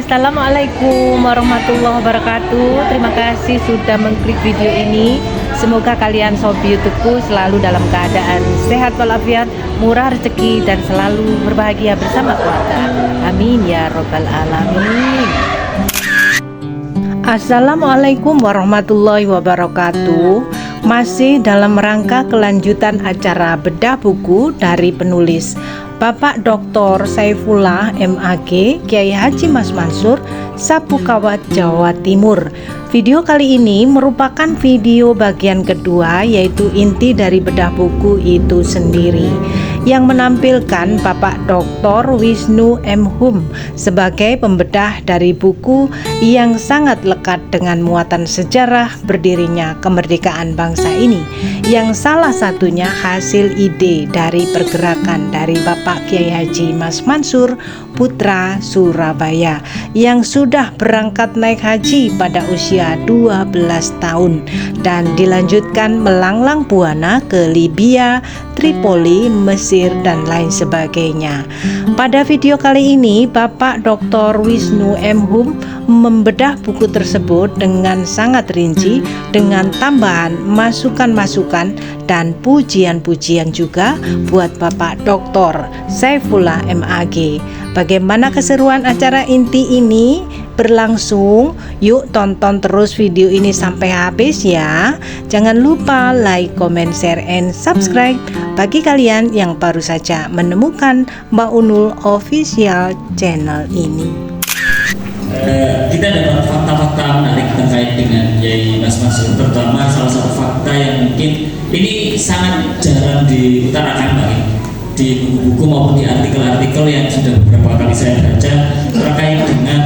Assalamualaikum warahmatullahi wabarakatuh. Terima kasih sudah mengklik video ini. Semoga kalian sobi YouTubeku selalu dalam keadaan sehat walafiat, murah rezeki, dan selalu berbahagia bersama keluarga. Amin ya robbal alamin. Assalamualaikum warahmatullahi wabarakatuh. Masih dalam rangka kelanjutan acara bedah buku dari penulis Bapak Dr. Saifullah MAG, Kiai Haji Mas Mansur, Sapukawat, Jawa Timur. Video kali ini merupakan video bagian kedua, yaitu inti dari bedah buku itu sendiri, yang menampilkan Bapak Dr. Wisnu M. Hum sebagai pembedah dari buku yang sangat lekat dengan muatan sejarah berdirinya kemerdekaan bangsa ini, yang salah satunya hasil ide dari pergerakan dari Bapak Kiai Haji Mas Mansur, putra Surabaya, yang sudah berangkat naik haji pada usia 12 tahun dan dilanjutkan melanglang buana ke Libya, Tripoli, Mesir, dan lain sebagainya. Pada video kali ini, Bapak Dr. Wisnu M. Hum membedah buku tersebut dengan sangat rinci, dengan tambahan masukan-masukan dan pujian-pujian juga buat Bapak Dr. Saifullah MAG. Bagaimana keseruan acara inti ini berlangsung? Yuk tonton terus video ini sampai habis ya. Jangan lupa like, comment, share, and subscribe bagi kalian yang baru saja menemukan Mbak Unul Official channel ini. Kita dapat fakta-fakta menarik terkait dengan Yai Mas Mansur. Terutama salah satu fakta yang mungkin ini sangat jarang diutarakan di buku-buku maupun di artikel-artikel yang sudah beberapa kali saya baca terkait dengan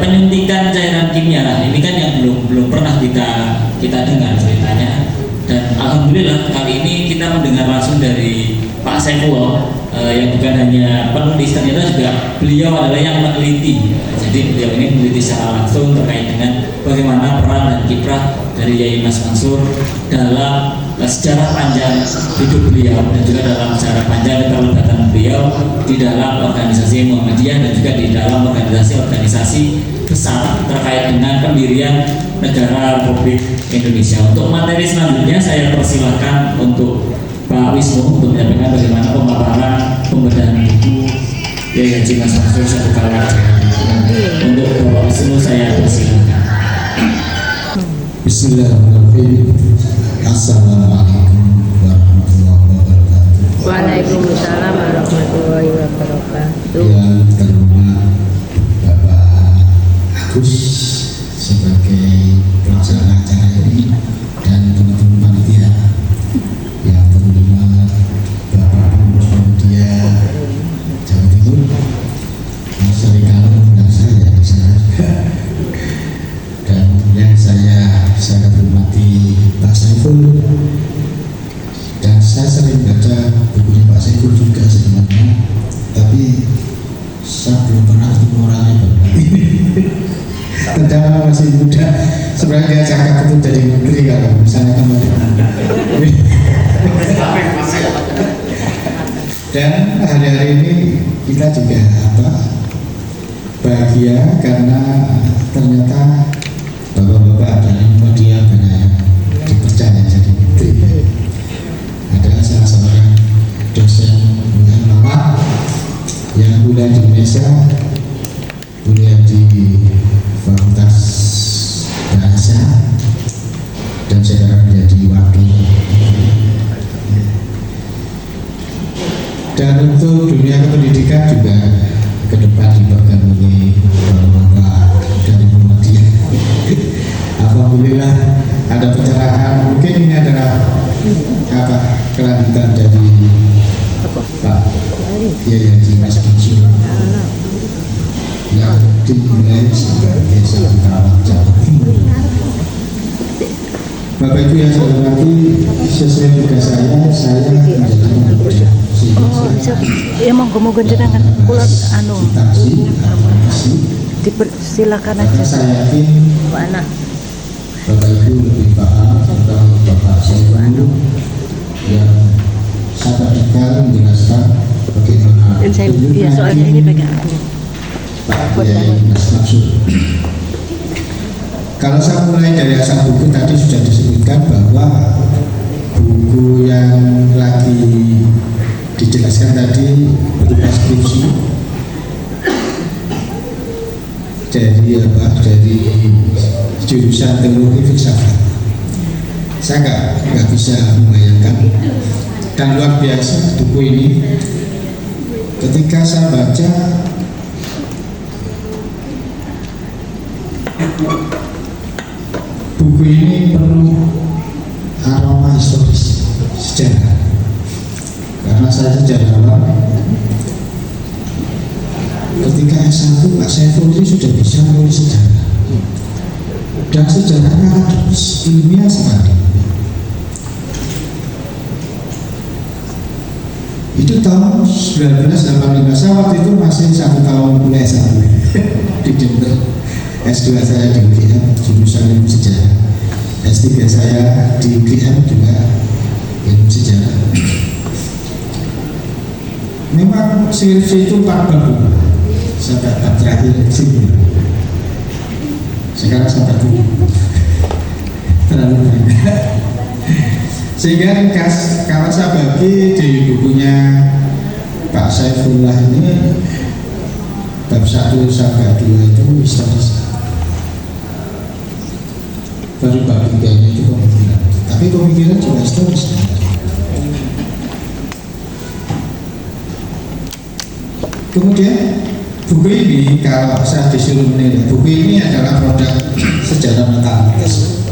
penyuntikan cairan kimia. Nah, ini kan yang belum pernah kita dengar ceritanya, dan alhamdulillah kali ini kita mendengar langsung dari Pak Saifullah, yang bukan hanya penulis, ternyata juga beliau adalah yang meneliti. Jadi beliau ini meneliti secara langsung terkait dengan bagaimana peran dan kiprah dari Yai Mas Mansur dalam sejarah panjang hidup beliau, dan juga dalam sejarah panjang keterlibatan beliau di dalam organisasi Muhammadiyah dan juga di dalam organisasi-organisasi besar terkait dengan pendirian negara Republik Indonesia. Untuk materi selanjutnya saya persilahkan untuk Pak Wisnu untuk menyampaikan bagaimana pemaparan pembedahan buku Kiai Haji Mas Mansur Sapukawat. Untuk Bapak Wisnu saya persilahkan. Bismillahirrahmanirrahim. Assalamualaikum warahmatullahi wabarakatuh. Waalaikumsalam warahmatullahi wabarakatuh. Yang terhormat Bapak Agus sebagai pelaksana acara ini dan teman-teman panitia, yang terhormat Bapak Pengurus Muhammadiyah Jawa Timur, Mas Serikala dan saya di sana, dan yang saya sangat hormati Pak Saiful. Dan saya sering baca bukunya Pak Saiful juga sebenarnya, tapi saya belum pernah ketemu orangnya Bapak ini. Padahal masih muda, sebenarnya dia cakap itu jadi menteri kalau misalnya kemarin. Dan hari-hari ini kita juga bahagia karena ternyata bapak-bapak dan Muhammadiyah banyak yang dipercaya jadi menteri. Ada salah seorang dosen ulama yang kuliah di Indonesia, kuliah di Fakultas Bahasa, dan sekarang menjadi wakil. Dan untuk dunia pendidikan juga ke depan dipegang oleh bapak-bapak dari Muhammadiyah. Alhamdulillah ada pencerahan. Mungkin ini adalah kelanjutan dari Pak Kiai Haji Mas Mansur yang dimulai sebagai Sapukawat, Jawa Timur. Bapak Ibu yang saya hormati, sesuai tugas saya menjadi pembedah. Ya monggo jenengan kula dipersilakan aja. Karena saya yakin Mana? Bapak Ibu lebih paham tentang Bapak Saiful yang sangat detail menjelaskan bagaimana Soalnya ini pegang aku. Pak Kiai Mas Mansur. Kalau saya mulai dari asal buku tadi sudah disebutkan bahwa buku yang lagi dijelaskan tadi berupa skripsi dari jurusan teologi filsafat. Saya nggak bisa membayangkan, dan luar biasa buku ini. Ketika saya baca, buku ini penuh aroma historis sejarah, karena saya sejarawan. Ketika S1 Pak Saiful ini sudah bisa menulis sejarah, dan sejarahnya akademis, ilmiah sekali. Itu tahun 1985. Saya waktu itu masih 1 tahun kuliah S1 di Jember. S2 saya di UGM jurusan ilmu sejarah, S3 saya di UGM juga ilmu sejarah. Memang skripsi itu 4 bab, sampai bab terakhir simpul. Sekarang sampai 7, terlalu banyak. Sehingga ringkas, kalau saya bagi di bukunya Pak Saifullah ini, bab 1 sampai 2 itu historis, baru bab 3 itu pemikiran. Tapi pemikiran juga historis. Kemudian buku ini, kalau saya disuruh menilai, buku ini adalah produk sejarah mentalitas,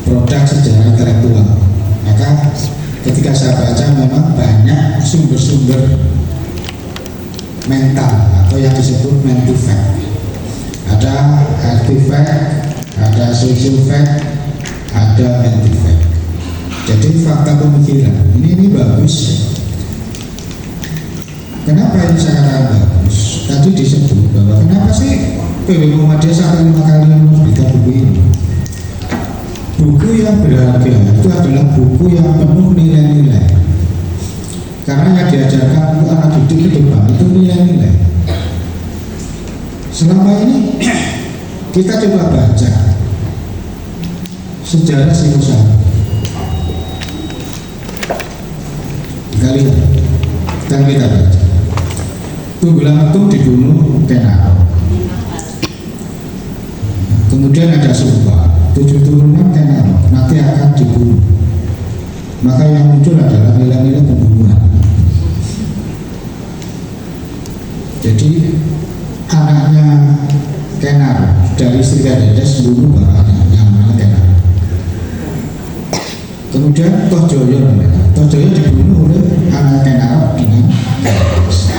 produk sejarah intelektual. Maka ketika saya baca, memang banyak sumber-sumber mental atau yang disebut mental fact. Ada artifact, ada social fact, ada mental fact. Jadi fakta pemikiran ini bagus. Kenapa ini saya katakan bagus? Tadi disebut bahwa kenapa sih PW Muhammadiyah sampai 5 kali menerbitkan buku ini. Buku yang berharga itu adalah buku yang penuh nilai-nilai. Karena yang diajarkan untuk anak didik ke depan itu nilai-nilai. Selama ini kita coba baca sejarah Singosari. Kalian dan kita baca. Tunggulan Metung dibunuh Kenaro. Kemudian ada sumpah 7 turunan Kenaro nanti akan dibunuh. Maka yang muncul adalah nilai-nilai pembunuhan. Jadi anaknya Kenaro dari istri Kades bunuh bapaknya yang namanya Kenaro. Kemudian Tohjoyo dibunuh oleh anak Kenaro dengan Kades.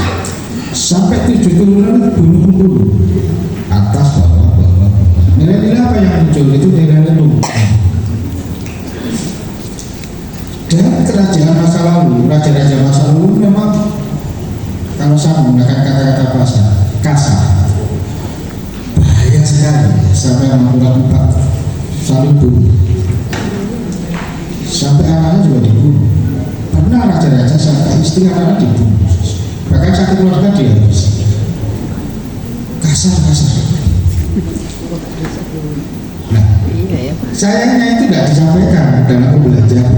Sampai 7 turunan bunuh atas bawah. Nilai-nilai apa yang muncul itu nilai-nilai pembunuhan. Dan kerajaan masa lalu, raja-raja masa lalu memang, kalau saya menggunakan kata-kata kasar, bahaya sekali. Sampai membuat 4 saling bunuh, sampai anaknya juga dibunuh. Pernah raja-raja sampai istri anaknya dibunuh, bahkan satu keluarga dihabis. Kasar. Nah, sayangnya itu tidak disampaikan dalam pembelajaran.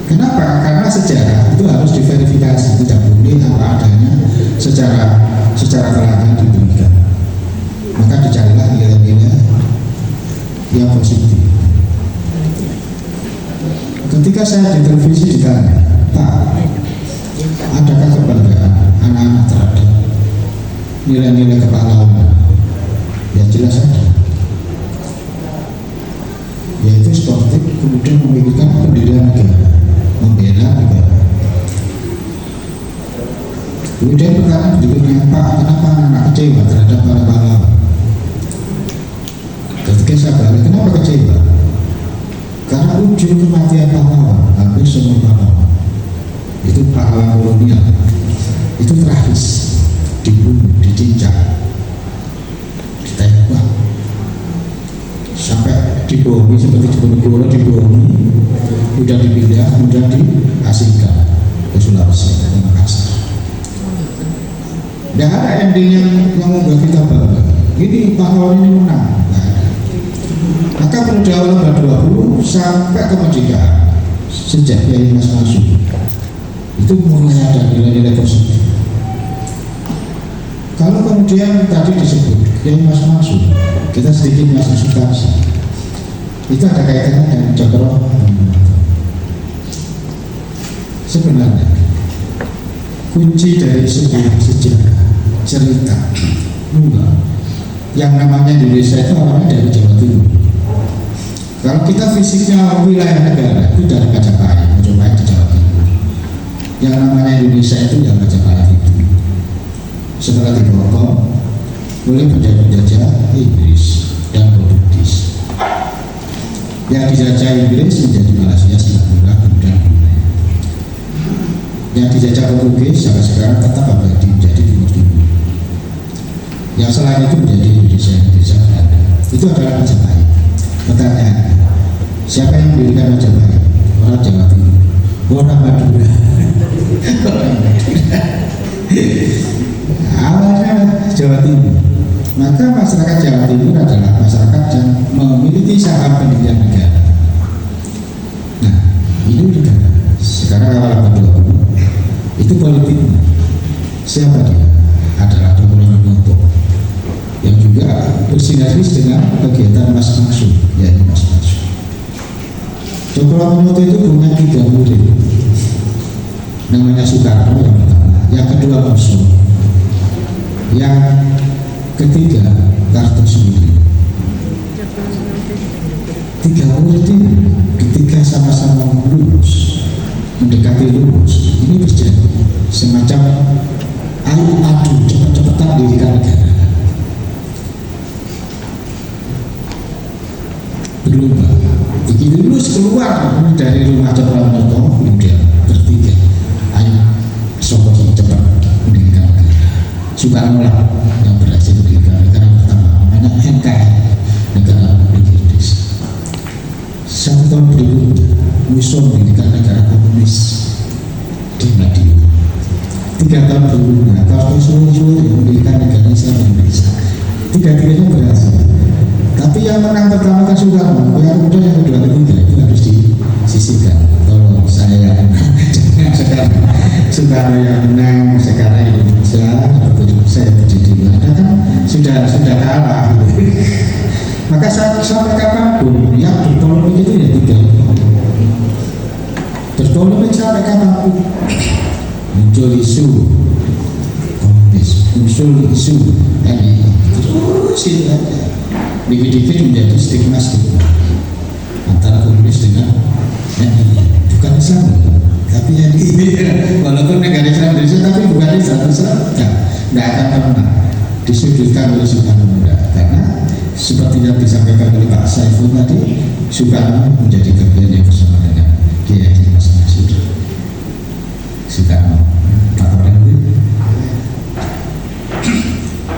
Kenapa? Karena sejarah itu harus diverifikasi, tidak boleh apa adanya secara telanjang diberikan. Maka dicarilah nilai-nilai yang positif. Ketika saya di televisi ditanya, Pak, adakah kebanggaan anak-anak terhadap nilai-nilai kepahlawanan? Ya jelas ada, yaitu sportif, kemudian memiliki pendirian negara, membela negara. Kemudian pertanyaan berikutnya, Pak, kenapa anak kecewa terhadap para pahlawan? Ketika saya balik, kenapa kecewa? Karena ujung kematian pahlawan, hampir semua pahlawan itu pahlawan kolonial, itu tragis, dibunuh, dicincang, ditembak, sampai dibohongi seperti Diponegoro, dibohongi, udah dipindah, udah diasingkan ke Sulawesi, ke Makassar. ending yang membuat kita bangga. Ini pahlawan ini menang. Maka periode awal abad 20 sampai kemerdekaan sejak Kiai Mas masuk itu mulai ada nilai-nilai positif. Kalau kemudian tadi disebut Kiai Mas masuk, kita sedikit masuk substansi. Itu ada kaitannya dengan Cokro. Sebenarnya kunci dari sebuah sejarah cerita yang namanya Indonesia itu awalnya dari Jawa Timur. Kalau kita fisiknya wilayah negara itu dari Majapahit di Jawa Timur. Yang namanya Indonesia itu yang Majapahit itu. Setelah dipotong oleh penjajah Inggris dan Portugis. Yang dijajah Inggris menjadi Malaysia, Singapura, kemudian Brunei. Yang dijajah Portugis sampai sekarang tetap abadi menjadi Timur Timur. Yang selain itu menjadi Indonesia Belanda. Itu adalah Majapahit. Pertanyaan, siapa yang mendirikan Majapahit? Orang Jawa Timur, orang Madura. Awalnya Jawa Timur. Maka masyarakat Jawa Timur adalah masyarakat yang memiliki saham pendidikan negara. Nah, ini negara. Sekarang awal abad 20 itu politiknya. Siapa dia? Adalah Dr. Noto yang juga bersinergis dengan kegiatan Mas Maksud, yaitu Mas Maksud. Dr. Noto itu punya 3 murid. Namanya Soekarno yang pertama, yang kedua Musuh, yang ketiga Kartosuwiryo. 3 murid ini ketika sama-sama lulus, mendekati lulus, ini terjadi semacam ayo adu cepat-cepatan dirikan negara. Berlomba. Begitu lulus keluar dari rumah Cokro Noto, kemudian bertiga, ayo Sokoji cepat mendirikan negara. Soekarno lah yang berhasil mendirikan negara pertama, namanya NKRI, Negara Republik Indonesia. 1 tahun berikutnya Musuh mendirikan negara komunis di Madiun. 3 tahun berikutnya Kartosuwiryo mendirikan negara Islam Indonesia. 3-tiganya berhasil. Tapi yang menang pertama kan Soekarno, yang kemudian yang kedua ketiga itu harus disisihkan. Tolong saya yang menang, jangan sekarang Soekarno yang menang, sekarang Indonesia saya berdiri ada kan sudah kalah. Maka sampai kapanpun yang berpolemik itu ya 3. Berpolemik sampai kapanpun muncul isu komunis, muncul isu NII, terus itu aja. Dikit-dikit menjadi stigma antara komunis dengan NII, bukan Islam tapi NII. Walaupun negara Islam Indonesia tapi bukan Islam, tidak akan pernah disudutkan oleh Soekarno, karena seperti yang disampaikan oleh Pak Saiful tadi, Soekarno menjadi bagian yang bersama dengan Kiai Mas Maksud. Soekarno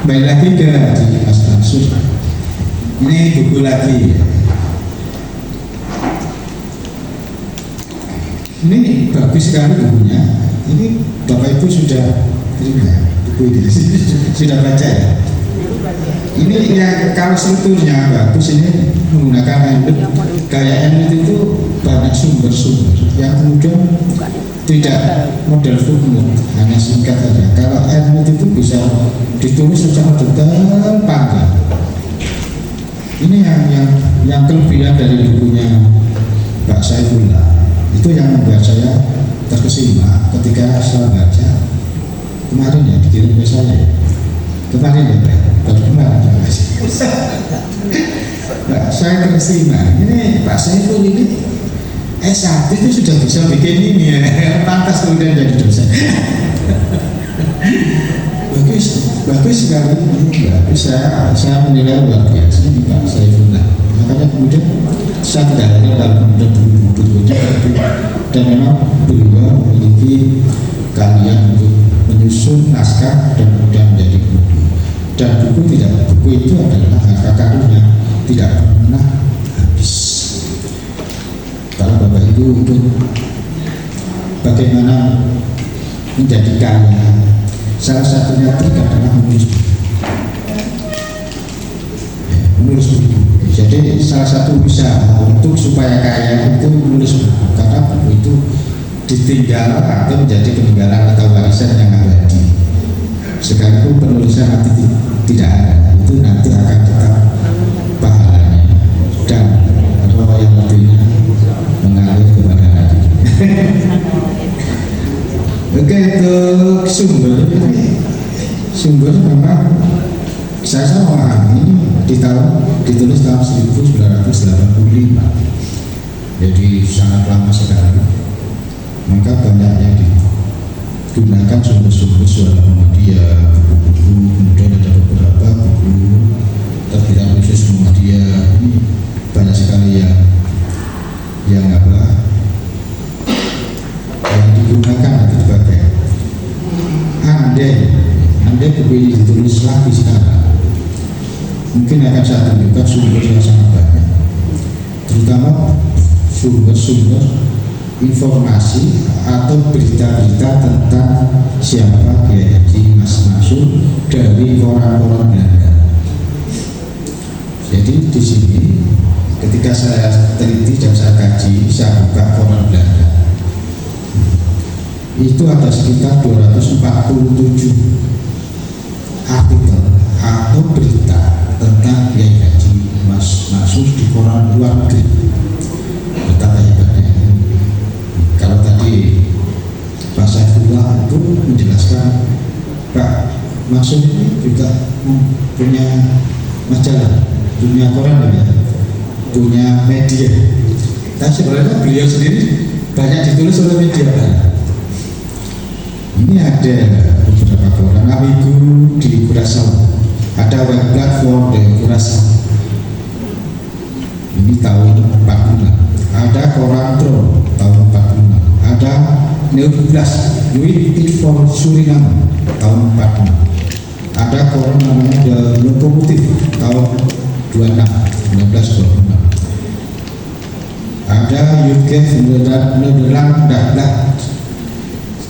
baik lagi ke Mas Maksud. Ini buku lagi. Ini bagus sekali bukunya. Ini Bapak Ibu sudah terima buku ini, sudah baca ya? Ini yang kalau strukturnya bagus, ini menggunakan Handuk. Gaya Handuk itu banyak sumber-sumber yang kemudian tidak model footnote, hanya singkat saja. Kalau Handuk itu bisa ditulis secara detail panjang. Ini yang kelebihan dari bukunya Pak Saifullah. Itu yang membuat saya terkesima ketika saya baca kemarin ya, dikirim ke saya kemarin ya Pak, baru kemarin saya terkesima. Ini Pak Saiful ini S1 itu sudah bisa bikin ini ya, pantas kemudian jadi dosen. bagus sekali, bagus. Saya menilai luar biasa ini Pak Saifullah. Makanya kemudian saya tidak hanya dalam buku-bukunya, dan memang beliau memiliki keahlian untuk menyusun naskah dan kemudian menjadi buku. Dan buku itu adalah harta karun yang tidak pernah habis. Kalau Bapak Ibu untuk bagaimana menjadi kaya, Salah satunya trik adalah menulis buku. Menulis buku. Jadi salah satu usaha untuk supaya kaya itu menulis buku, karena buku itu ditinggal atau menjadi peninggalan atau warisan yang abadi. Sekalipun penulisan nanti tidak ada, itu nanti akan tetap pahalanya dan roh yang lebihnya mengalir kepada hati. Oke, untuk sumber memang saya memahami ini ditulis tahun 1985, jadi sangat lama sekali. Maka banyak yang digunakan sumber-sumber suara Muhammadiyah, buku-buku, kemudian ada beberapa buku terbitan khusus Muhammadiyah. Ini banyak sekali yang digunakan atau dipakai. Andai buku ini ditulis lagi sekarang, mungkin akan saya tunjukkan sumber yang sangat banyak, terutama sumber-sumber informasi atau berita-berita tentang siapa Kiai Haji Mas Mansur dari koran-koran Belanda. Jadi di sini ketika saya teliti dan saya kaji, saya buka koran Belanda, itu ada sekitar 247 artikel atau berita tentang Kiai Haji Mas Mansur di koran luar negeri. Betapa hebatnya. Kalau tadi Pak Saifullah itu menjelaskan, Pak Mansur ini juga punya majalah, punya koran ya, punya media. Tapi sebenarnya beliau sendiri banyak ditulis oleh media Barat. Ini ada beberapa koran Amigo di Curaçao, ada web platform di Curaçao. Ini tahun 46. Ada koran Tro tahun 46. Ada Neoblas Nuit Info Suriname tahun 46. Ada koran namanya The Lokomotif tahun 1926. Ada UK Nederland Dagblad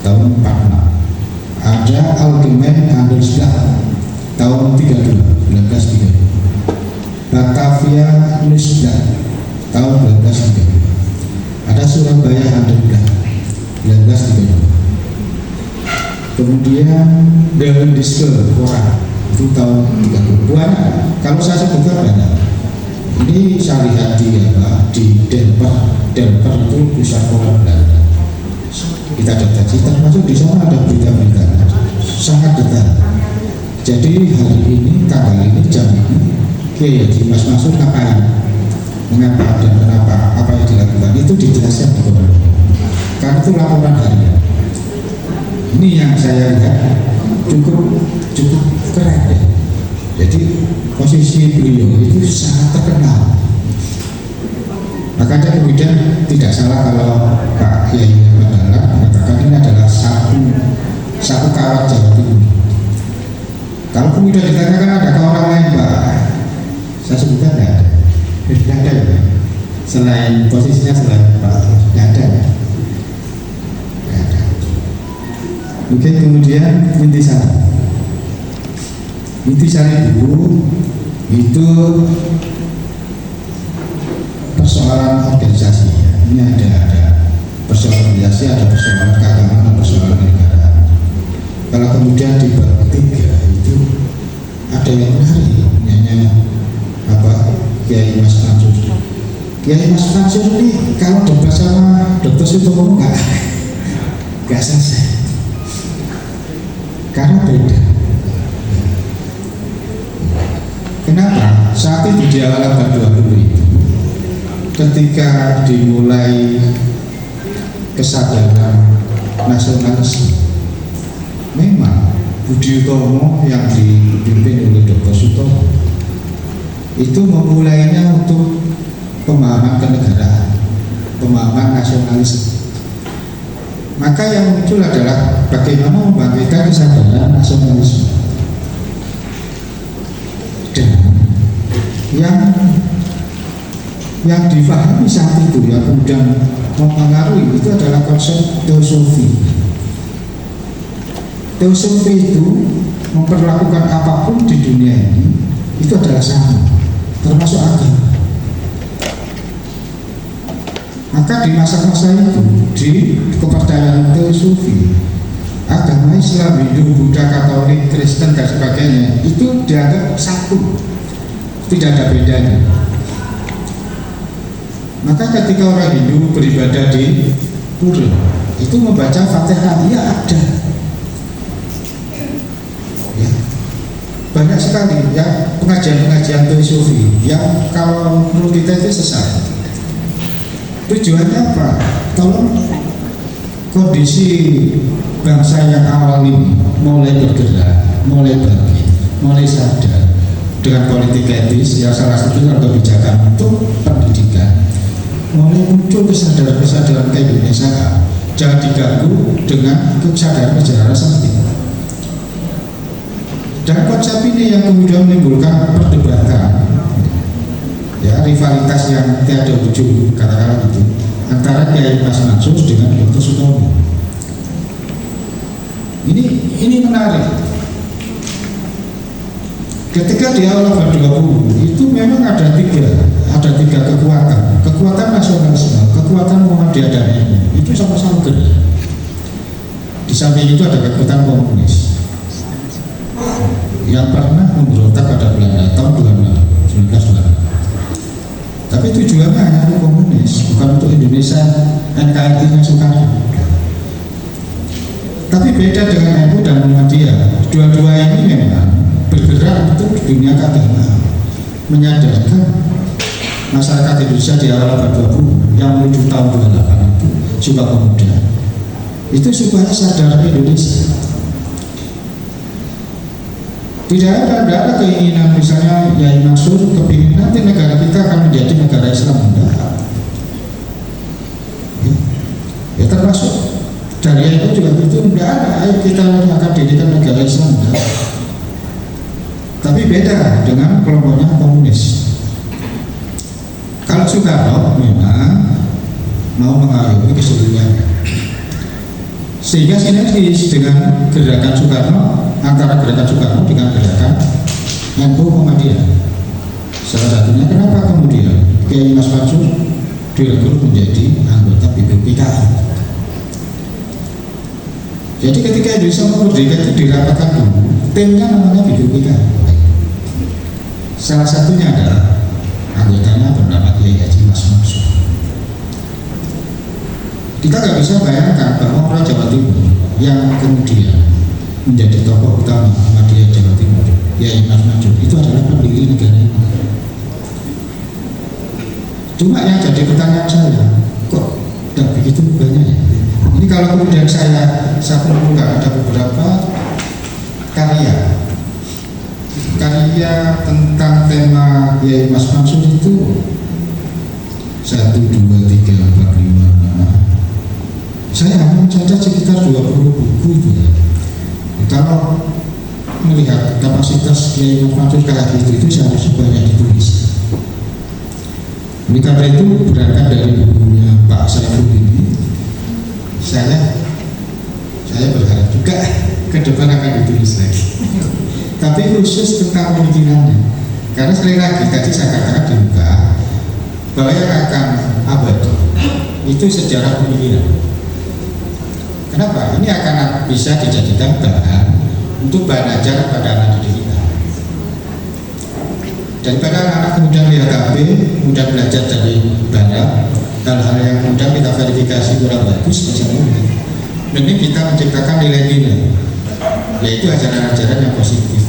tahun 46. Ada Algemeen Handelsblad tahun 1932. Batavia Nieuwsblad tahun 1932. Ada Surabaya Handelsblad 1932. Kemudian The Indische Koran itu tahun 32. Banyak. Kalau saya sebutkan banyak. Ini saya lihat di Denver itu pusat koran Belanda. Kita deteksi, termasuk di sana ada berita-berita sangat detail. Jadi hari ini, tanggal ini, jam ini, Kiai Haji Mas Mansur ngapain, mengapa dan kenapa, apa yang dilakukan, itu dijelaskan di koran. Karena itu laporan harian. Ini yang saya lihat cukup keren ya. Jadi posisi beliau itu sangat terkenal. Makanya kemudian tidak salah kalau Pak Kiai Mandala mengatakan ini adalah satu kawat Jawa Timur. Kalau kemudian ditanyakan ada orang lain Pak, saya sebutkan tidak ada ya. Selain posisinya selain Pak, tidak ada. Mungkin kemudian intisari dulu itu persoalan organisasi. Ini ada persoalan organisasi, ada persoalan keagamaan, ada persoalan kenegaraan. Kalau kemudian di bab ketiga itu ada yang menarik, namanya Kiai Mas Mansur. Kiai Mas Mansur ini kalau debat sama Dr. Sutomo nggak selesai, karena beda. Kenapa? Saat itu di awal abad 20 itu, ketika dimulai kesadaran nasionalisme, memang Budi Utomo yang dipimpin oleh Dr. Sutomo itu memulainya untuk pemahaman kenegaraan, pemahaman nasionalisme. Maka yang muncul adalah bagaimana membangkitkan kesadaran nasionalisme. Dan yang difahami saat itu, yang kemudian mempengaruhi itu adalah konsep teosofi. Teosofi itu memperlakukan apapun di dunia ini itu adalah sama, termasuk agama. Maka di masa-masa itu di kepercayaan Teosofi, agama Islam, Hindu, Buddha, Katolik, Kristen dan sebagainya itu dianggap satu, tidak ada bedanya. Maka ketika orang Hindu beribadah di pura itu membaca Fatihah, ya ada. Ya. Banyak sekali ya pengajian-pengajian Teosofi yang kalau menurut kita itu sesat. Tujuannya apa? Tolong kondisi bangsa yang awal ini mulai bergerak, mulai bangkit, mulai sadar dengan politik etis yang salah satunya kebijakan untuk pendidikan, mulai muncul kesadaran keindonesiaan. Jangan diganggu dengan kesadaran sejarah sakti. Dan konsep ini yang kemudian menimbulkan perdebatan, ya rivalitas yang tiada ujung katakanlah gitu antara Kiai Mas Mansur dengan Dr. Sutomo. Ini menarik. Ketika di awal abad 20 itu memang ada tiga kekuatan nasionalisme, kekuatan Muhammadiyah dan NU itu sama-sama gerak. Di samping itu ada kekuatan komunis yang pernah memberontak pada Belanda tahun 1926. Tapi tujuannya hanya untuk komunis, bukan untuk Indonesia NKRI-nya Soekarno. Tapi beda dengan NU dan Muhammadiyah. Dua-dua ini memang bergerak untuk dunia keagamaan, menyadarkan masyarakat Indonesia di awal abad 20 yang menuju tahun 28 itu juga pemuda. Itu supaya sadar Indonesia. Tidak ada keinginan misalnya Yai Mansur kepingin nanti negara kita akan menjadi negara Islam. Ya termasuk dari itu juga itu tidak ada. Ayo kita akan dirikan negara Islam. Tapi beda dengan kelompoknya komunis. Kalau Soekarno memang mau mengayomi keseluruhan, sehingga sinergis dengan gerakan Soekarno, antara gerakan Soekarno dengan gerakan NU Muhammadiyah. Salah satunya kenapa kemudian Kiai Mas Mansur direkrut menjadi anggota BPPKI. Jadi ketika Indonesia merdeka itu dirapatkan dulu, timnya namanya BPPKI. Salah satunya adalah anggotanya bernama Kiai Haji Mas Mansur. Kita nggak bisa bayangkan bahwa orang Jawa Timur yang kemudian menjadi tokoh utama Muhammadiyah Jawa Timur, Kiai Mas Mansur, itu adalah pendiri negara ini. Cuma yang jadi pertanyaan saya, kok tidak begitu banyak ya? Ini kalau kemudian saya kumpulkan ada beberapa karya tentang tema Kiai Mas Mansur itu 1, 2, 3, 4, 5, 6. Saya hanya mencatat sekitar 20 buku itu ya. Kalau melihat kapasitas Kiai Mas Mansur kayak itu seharusnya banyak ditulis. Oleh karena itu berangkat dari bukunya Pak Saiful ini, saya berharap juga ke depan akan ditulis lagi. Tapi khusus tentang pemikirannya, karena sekali lagi tadi saya katakan dibuka bahwa yang akan abadi itu sejarah pemikiran. Kenapa? Ini akan bisa dijadikan bahan untuk bahan ajar pada anak didik kita. Daripada anak-anak kemudian lihat HP, kemudian belajar dari barat, hal-hal yang kemudian kita verifikasi kurang bagus, misalnya, mending kita menciptakan nilai-nilai, yaitu ajaran-ajaran yang positif.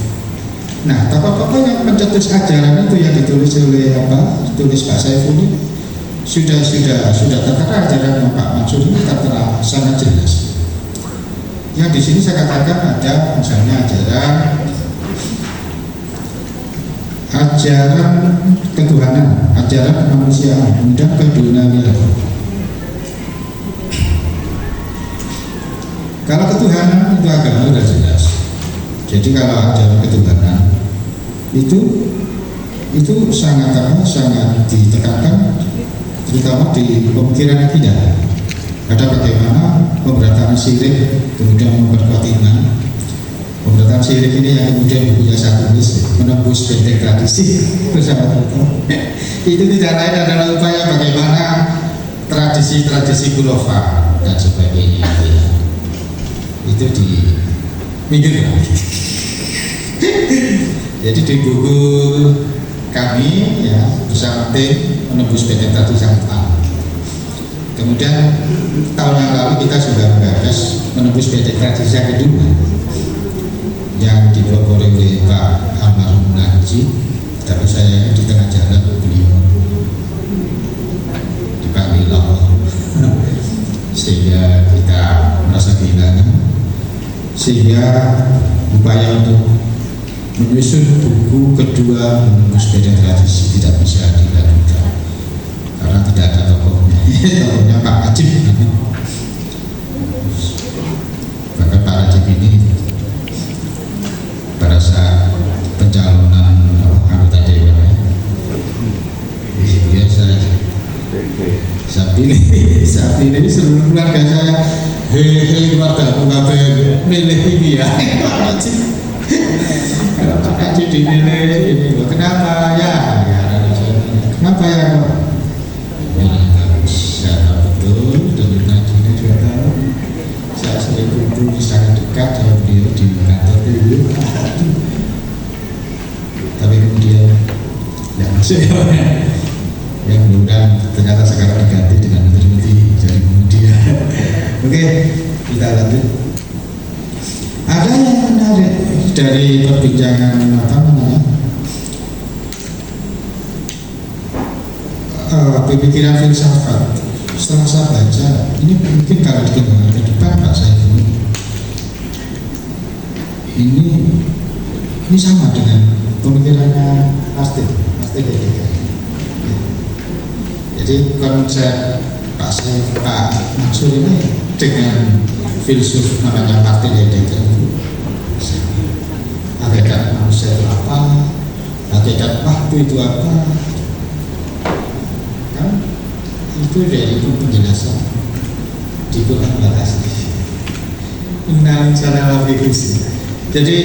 Nah, tokoh-tokoh yang mencetus ajaran itu yang ditulis oleh ditulis Pak Saiful ini sudah tertera ajaran Pak Mansur ini tertera sangat jelas. Yang di sini saya katakan ada misalnya ajaran ketuhanan, ajaran kemanusiaan, kemudian keduniaan. Kalau ketuhanan itu agama sudah jelas. Jadi kalau ajaran ketuhanan itu sangat ditekankan, terutama di pemikiran akidah. Ada bagaimana pemberantasan syirik, kemudian memperkuat iman, Pemberontakan Sirik ini yang kemudian bukunya saya tulis, Menembus Benteng Tradisi bersama Toto. Itu tidak lain adalah upaya bagaimana tradisi-tradisi Kulova dan sebagainya ya, itu di minggir. Jadi di buku kami ya bersama tim Menembus Benteng Tradisi sangat lama. Kemudian tahun yang lalu kita sudah menggagas Menembus Benteng Tradisi yang kedua, yang dipelopori oleh Pak Almarhum Haji, tapi saya di tengah jalan beliau dipanggil Allah sehingga kita merasa kehilangan, sehingga upaya untuk menyusun buku kedua Menembus Benteng Tradisi tidak bisa dilanjutkan karena tidak ada tokohnya. Tokohnya Pak Ajib, bahkan Pak Ajib ini pada saat pencalonan anggota dewan ya, saya pilih seluruh keluarga saya, hei keluarga aku kabeh milih ini ya. Kalau Pak Haji dinilai ini, kenapa ya? Kenapa ya? Saya tahu betul, dan Najina juga tahu. Saya sering kumpul sangat dekat dengan beliau di kantor dulu. Tapi kemudian ya masuk ya, mudah ternyata sekarang diganti dengan menteri-menteri jadi kemudian. Oke, kita lanjut. Ada yang menarik dari perbincangan apa namanya pemikiran filsafat. Setelah saya baca, ini mungkin kalau dikembangkan ke depan Pak Saiful, ini sama dengan pemikirannya Martin Heidegger. Jadi konsep Pak Mansur ini dengan filsuf namanya Martin Heidegger, hakikat manusia itu apa, hakikat waktu itu apa, kan itu dari penjelasan di Quran batas mengenai cara fiksi. Jadi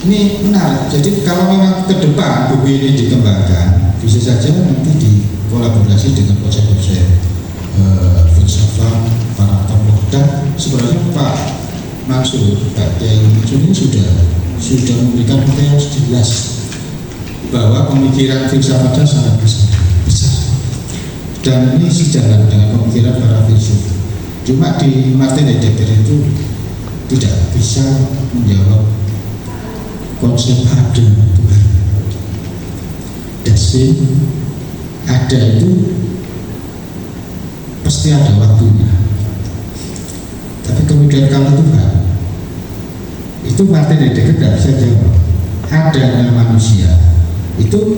ini menarik. Jadi kalau memang ke depan buku ini dikembangkan, bisa saja nanti dikolaborasi dengan konsep-konsep filsafat para tokoh. Dan sebenarnya Pak Mansur, Pak Kiai Mansur ini sudah memberikan bukti yang jelas bahwa pemikiran filsafatnya sangat besar. Dan ini sejalan dengan pemikiran para filsuf. Cuma di Martin Heidegger itu tidak bisa menjawab konsep ada Tuhan. Dasin ada itu pasti ada waktunya. Tapi kemudian kalau Tuhan itu Martin Heidegger tidak bisa jawab. Adanya manusia itu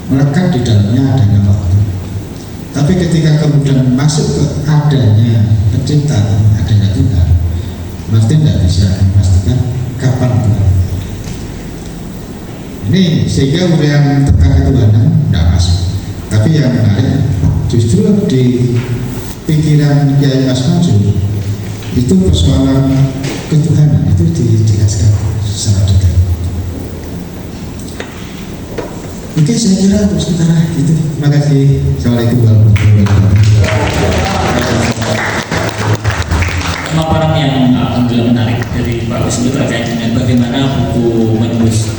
melekat di dalamnya adanya waktu. Tapi ketika kemudian masuk ke adanya pencipta, adanya Tuhan, Martin tidak bisa memastikan kapan Tuhan. Ini sehingga uraian tentang ketuhanan tidak masuk. Tapi yang menarik justru di pikiran Kiai Mas Mansur itu persoalan ketuhanan itu dijelaskan secara detail. Oke, saya kira untuk sementara itu. Terima kasih. Assalamualaikum warahmatullahi wabarakatuh. Pemaparan yang alhamdulillah menarik dari Pak Wisnu terkait dengan bagaimana buku Menembus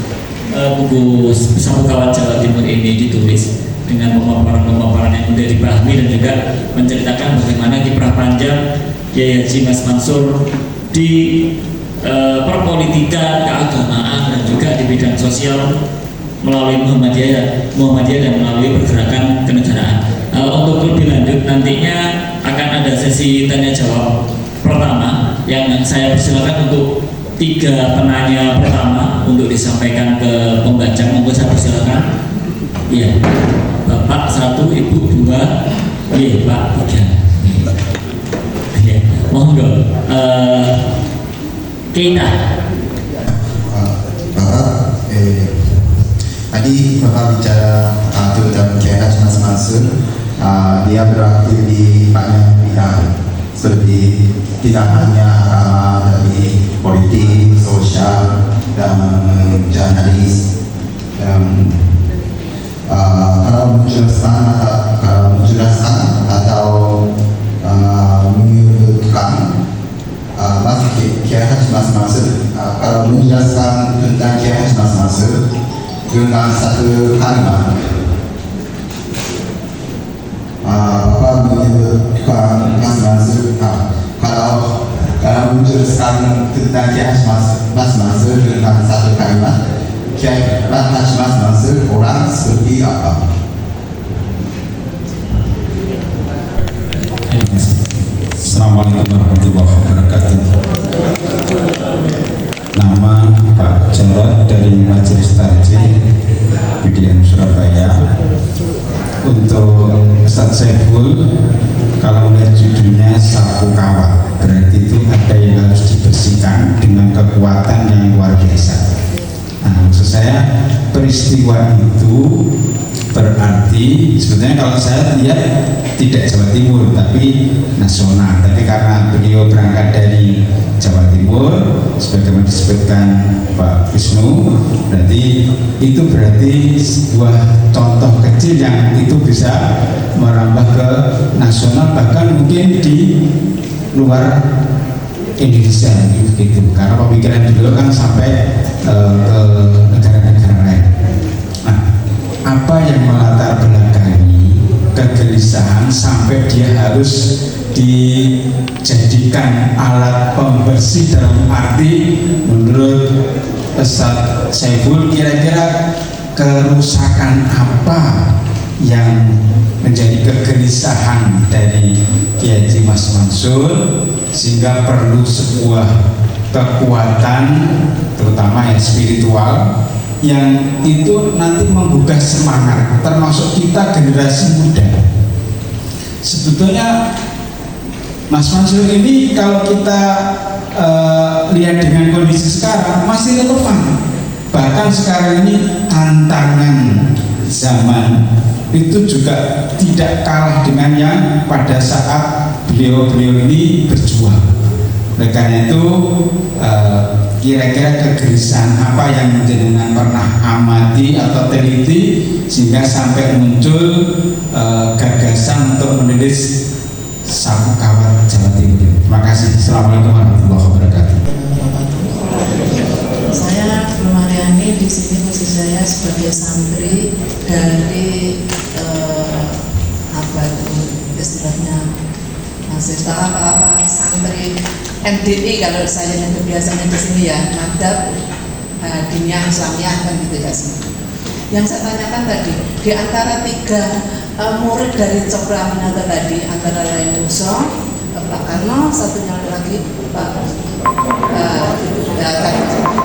buku Sapu Kawat Jawa Timur ini ditulis dengan pemaparan-pemaparan yang mudah dipahami dan juga menceritakan bagaimana kiprah panjang Kiai Haji Mas Mansur di perpolitikan, keagamaan dan juga di bidang sosial melalui Muhammadiyah dan melalui pergerakan kenegaraan. Untuk lebih lanjut nantinya akan ada sesi tanya jawab pertama yang saya persilakan untuk 3 penanya pertama untuk disampaikan ke pembaca. Monggo saya persilakan. Iya, Bapak 1, Ibu 2, iya Pak 3. Iya, monggo. Kita. Bapak, tadi Bapak bicara tentang Kiai Haji Mas Mansur, dia beraktif di banyak bidang seperti tidak hanya ahli politik, sosial, dan jurnalis. Kalau menjelaskan atau menyebutkan Kiai Haji Mas Mansur, kalau menjelaskan tentang Kiai Haji Mas Mansur dengan satu kalimat, Bapak menyebutkan Mas Mansur, kalau menjelaskan tentang Kiai Haji Mas Mansur dengan satu kalimat, Kiai Haji Mas Mansur orang seperti apa? Assalamualaikum warahmatullahi wabarakatuh. Nama Pak Jarod dari Majelis Tarjih BDN Surabaya. Untuk Ustadz Saiful, kalau melihat judulnya sapu kawat, berarti itu ada yang harus dibersihkan dengan kekuatan yang luar biasa. Nah, maksud saya peristiwa itu berarti sebetulnya kalau saya lihat tidak Jawa Timur tapi nasional, tapi karena beliau berangkat dari Jawa Timur sebagaimana disebutkan Pak Wisnu, berarti sebuah contoh kecil yang itu bisa merambah ke nasional, bahkan mungkin di luar Indonesia gitu, karena pemikiran beliau kan sampai ke negara-negara lain. Nah, apa yang melatar belakangi kegelisahan sampai dia harus dijadikan alat pembersih, dalam arti menurut Ustadz Saiful kira-kira kerusakan apa yang menjadi kegelisahan dari Kiai Haji Mas Mansur sehingga perlu sebuah kekuatan terutama yang spiritual yang itu nanti menggugah semangat termasuk kita generasi muda. Sebetulnya Mas Mansur ini kalau kita lihat dengan kondisi sekarang masih relevan, bahkan sekarang ini tantangan zaman itu juga tidak kalah dengan yang pada saat beliau-beliau ini berjuang. Oleh karena itu kira-kira kegelisahan apa yang menjenengan pernah amati atau teliti sehingga sampai muncul gagasan untuk menulis Sapu Kawat Jawa Timur. Terima kasih. Assalamualaikum warahmatullahi wabarakatuh. Saya Bu Mariani, di sini posisi saya sebagai santri dari apa itu istilahnya masih apa santri MDI kalau saya nyebut biasanya di sini ya, Madhab Diniyah Islamiyah kan gitu ya sih. Yang saya tanyakan tadi, di antara tiga murid dari Cokro Aminoto tadi, antara lain Musa, Pak Karno, satunya lagi Pak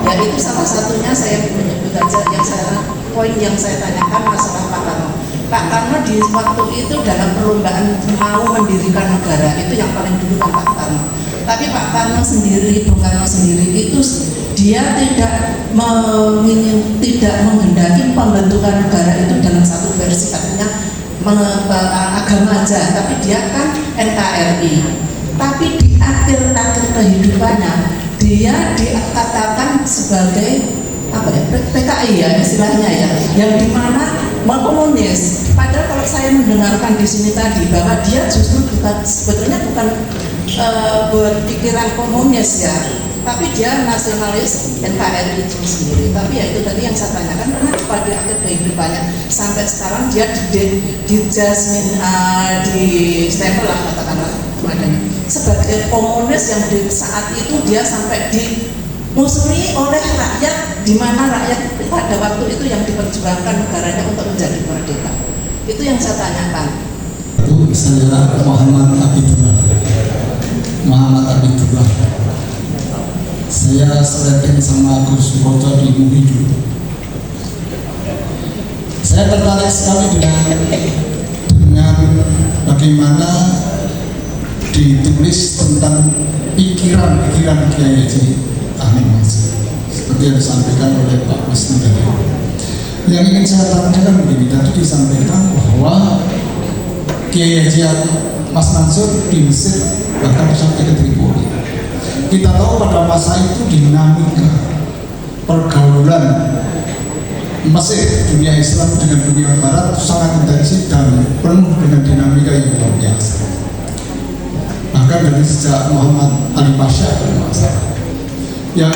ya itu salah satunya saya menyebut aja yang saya poin yang saya tanyakan masalah Pak Karno. Pak Karno di waktu itu dalam perlombaan mau mendirikan negara itu yang paling dulu kan Pak Karno. Tapi Pak Karno sendiri, Bung Karno sendiri itu dia tidak menghendaki pembentukan negara itu dalam satu versi, artinya agama aja, tapi dia kan NKRI. Tapi di akhir-akhir kehidupannya dia dikatakan sebagai apa ya, PKI ya istilahnya ya, yang dimana mau komunis. Padahal kalau saya mendengarkan di sini tadi bahwa dia justru sebetulnya bukan berpikiran komunis ya, tapi dia nasionalis NKRI itu sendiri. Tapi ya itu tadi yang saya tanyakan, kenapa di akhir kehidupannya sampai sekarang dia di jasmin di stempel lah katakanlah kemarin sebagai komunis yang di saat itu dia sampai dimusuhi oleh rakyat, di mana rakyat pada waktu itu yang diperjuangkan negaranya untuk menjadi merdeka. Itu yang saya tanyakan. Itu saya Muhammad Abidullah. Saya seleting sama Gus Broto di Muhidu. Saya tertarik sekali dengan bagaimana ditulis tentang pikiran-pikiran Kiai Haji Ahmad Mansur seperti yang disampaikan oleh Pak Wisnu tadi. Yang ingin saya tanyakan begini, tadi disampaikan bahwa Kiai Haji Mas Mansur di Mesir bahkan sampai ke Tripoli. kita tahu pada masa itu dinamika pergaulan Mesir, dunia Islam dengan dunia Barat sangat intensif dan penuh dengan dinamika yang luar biasa. Bahkan dari sejak Muhammad Ali Pasha yang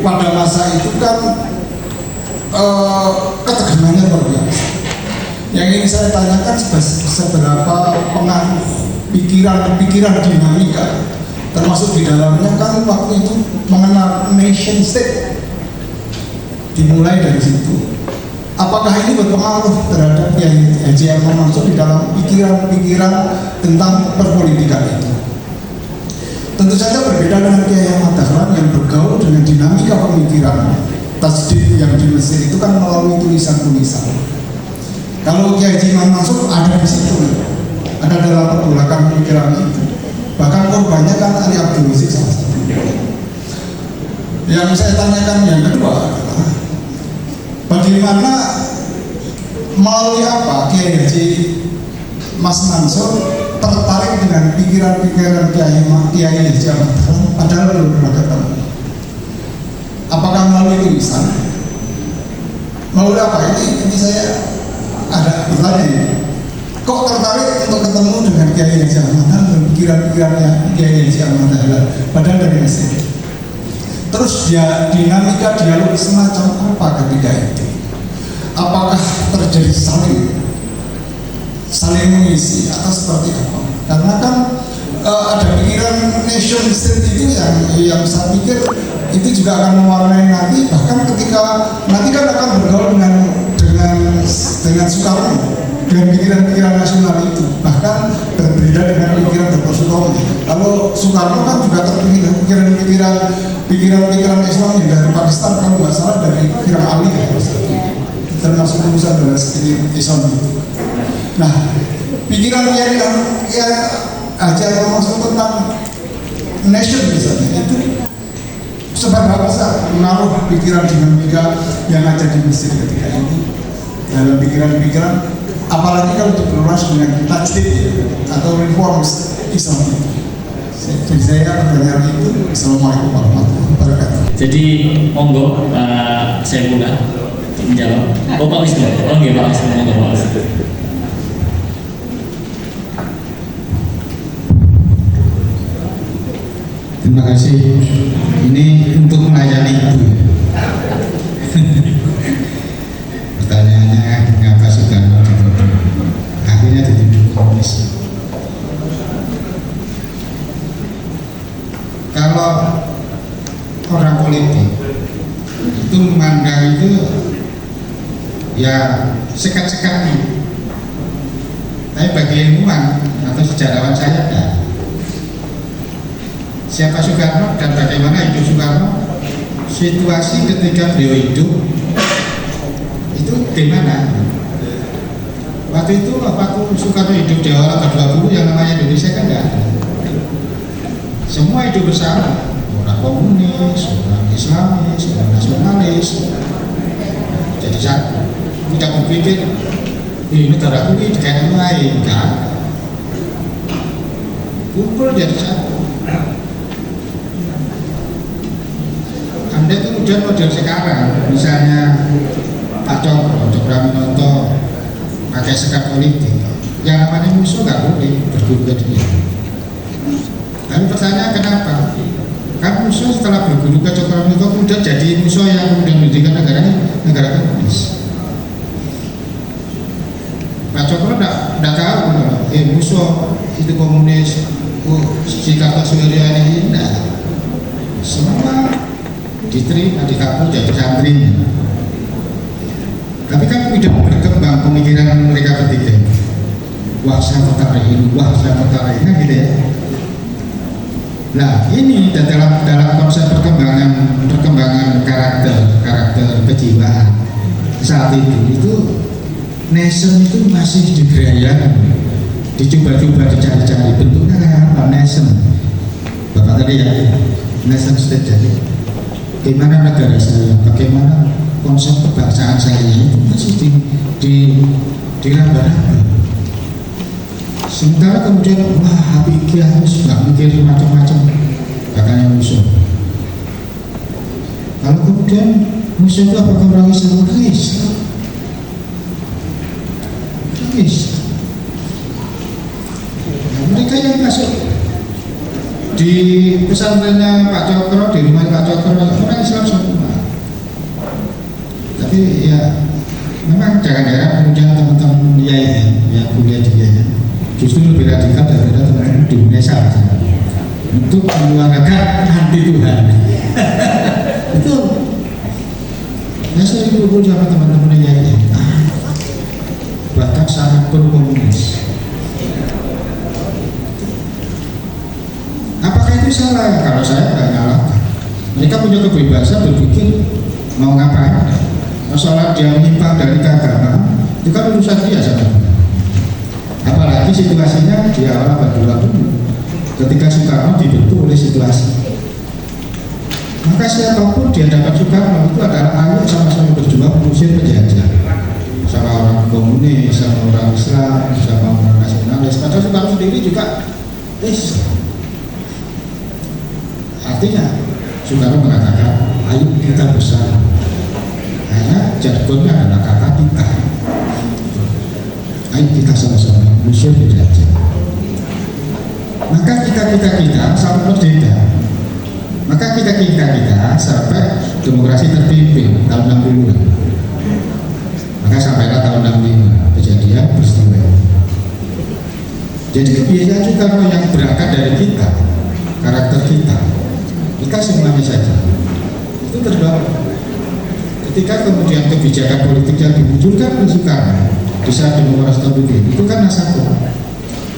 pada masa itu kan ketegangannya luar biasa. Yang ingin saya tanyakan seberapa pengaruh pikiran dinamika, termasuk di dalamnya kan waktu itu mengenal nation state, dimulai dari situ. Apakah ini berpengaruh terhadap Kiai Haji Ahmad Mansur di dalam pikiran-pikiran tentang perpolitikan itu? Tentu saja berbeda dengan Kiai Ahmad Dahlan yang bergaul dengan dinamika pemikiran tasdid yang di Mesir itu kan melalui tulisan-tulisan. Kalau Kiai Haji Ahmad Mansur ada di situ, ada dalam pergolakan pemikiran itu. Bahkan korbannya kan Ali Abdul Aziz salah satu. Yang saya tanyakan yang kedua adalah bagaimana, melalui apa Kiai Haji Mas Mansur tertarik dengan pikiran-pikiran Kiai Haji Ahmad Dahlan padahal belum pernah ketemu? Apakah melalui tulisan? Melalui apa? Ini saya ada pertanyaan. Kok tertarik untuk ketemu dengan Kiai Haji Ahmad Dahlan dan pikiran-pikirannya Kiai Haji Ahmad Dahlan padahal dari Mesir? Terus dia dinamika dialog semacam apa ketika itu? Apakah terjadi saling mengisi atau seperti apa? Karena kan ada pikiran nation state itu yang saya pikir itu juga akan mewarnai nanti, bahkan ketika nanti kan akan bergaul dengan Soekarno, dengan pikiran-pikiran nasional itu, bahkan berbeda dengan pikiran Dr. Sutomo. Kalau Soekarno kan juga terpikir pikiran-pikiran Islam yang dari Pakistan, kalau nggak salah dari pikiran Ali ya, termasuk urusan dari sekitar Islam itu. Nah, pikiran yang Haji Ahmad Mansur tentang nation misalnya itu seberapa besar menaruh pikiran dinamika yang ada di Mesir ketika itu dalam pikiran-pikiran, apalagi kalau berurus dengan tajdid atau reforms Islam itu. Jadi saya pertanyaan itu. Assalamualaikum warahmatullahi wabarakatuh. Jadi monggo saya mulai menjawab. Oh Pak Wisnu, oh iya Pak Wisnu, monggo Pak Wisnu. Terima kasih. Ini untuk melayani Ibu. Pertanyaannya mengapa Soekarno dituduh? Akhirnya dituduh komunis. Kalau orang politik itu memandang itu ya sekat-sekat, tapi bagi ilmuwan atau sejarawan saya enggak. Siapa Soekarno dan bagaimana hidup Soekarno, situasi ketika beliau hidup itu gimana? Waktu itu Soekarno hidup di awal abad 20 yang namanya Indonesia kan enggak ada. Semua hidup bersama, orang komunis, orang Islamis, orang nasionalis, jadi satu. Tidak berpikir ini negara aku ini kayak lain, kan? Kumpul jadi satu. Anda kemudian model sekarang, misalnya Pak Cokraminoto pakai sekat politik, yang namanya musuh nggak boleh berguru ke dia. Lalu pertanyaan kenapa? Kan musuh setelah berguru ke Cokraminoto kemudian jadi musuh yang kemudian mendirikan negara komunis. Pak Cokro tidak tahu, musuh itu komunis, si Kartosuwiryo ini tidak. Semua diterima, dikabul jadi santrinya. Tapi kan tidak berkembang pemikiran mereka bertiga. Wah saya tertarik ini, wah saya tertarik ini, gitu ya. Nah ini dalam konsep perkembangan karakter kejiwaan saat itu nation itu masih digerayang, dicoba-coba dicari-cari bentuknya kayak apa nation. Bapak tadi ya, nation state jadi bagaimana negara saya, bagaimana konsep kebangsaan saya itu masih diraba-raba. Sementara kemudian wah pikir harus nggak mikir macam-macam, katanya musuh. Kalau kemudian musuh itu apakah orang Islam? Orang Islam. Orang Islam. Nah, mereka yang masuk di pesantrennya Pak Cokro, di rumah Pak Cokro, orang Islam semua. Tapi ya memang jangan-jangan kemudian teman-teman yang kuliah di IAIN justru lebih radikal daripada teman-teman di Indonesia untuk menyuarakan anti Tuhan. Itu ya saya dipukul sama teman-teman IAIN, bahkan sangat pro-komunis. Apakah itu salah? Kalau saya nggak nyalakan. Mereka punya kebebasan berpikir mau ngapain. Masalah dia menyimpang dari keagamaan itu kan urusan dia saja. Apalagi situasinya di awal abad 20 ketika Soekarno dibentuk oleh situasi. Maka siapapun di hadapan Soekarno itu adalah ayo sama-sama berjuang mengusir penjajah. Sama orang komunis, sama orang Islam, sama orang nasionalis. Padahal Soekarno sendiri juga Islam. Artinya Soekarno mengatakan ayo kita bersama. Karena jargonnya adalah kata kita. Ayo kita sama-sama mengusir penjajah. Maka kita sampai merdeka. Maka kita sampai demokrasi terpimpin tahun 60-an. Maka sampailah tahun 65 kejadian peristiwa. Jadi kebiasaan Soekarno yang berangkat dari kita, karakter kita semuanya saja itu terbawa. Ketika kemudian kebijakan politik yang dimunculkan oleh Soekarno di saat demokrasi terpimpin itu kan nasabah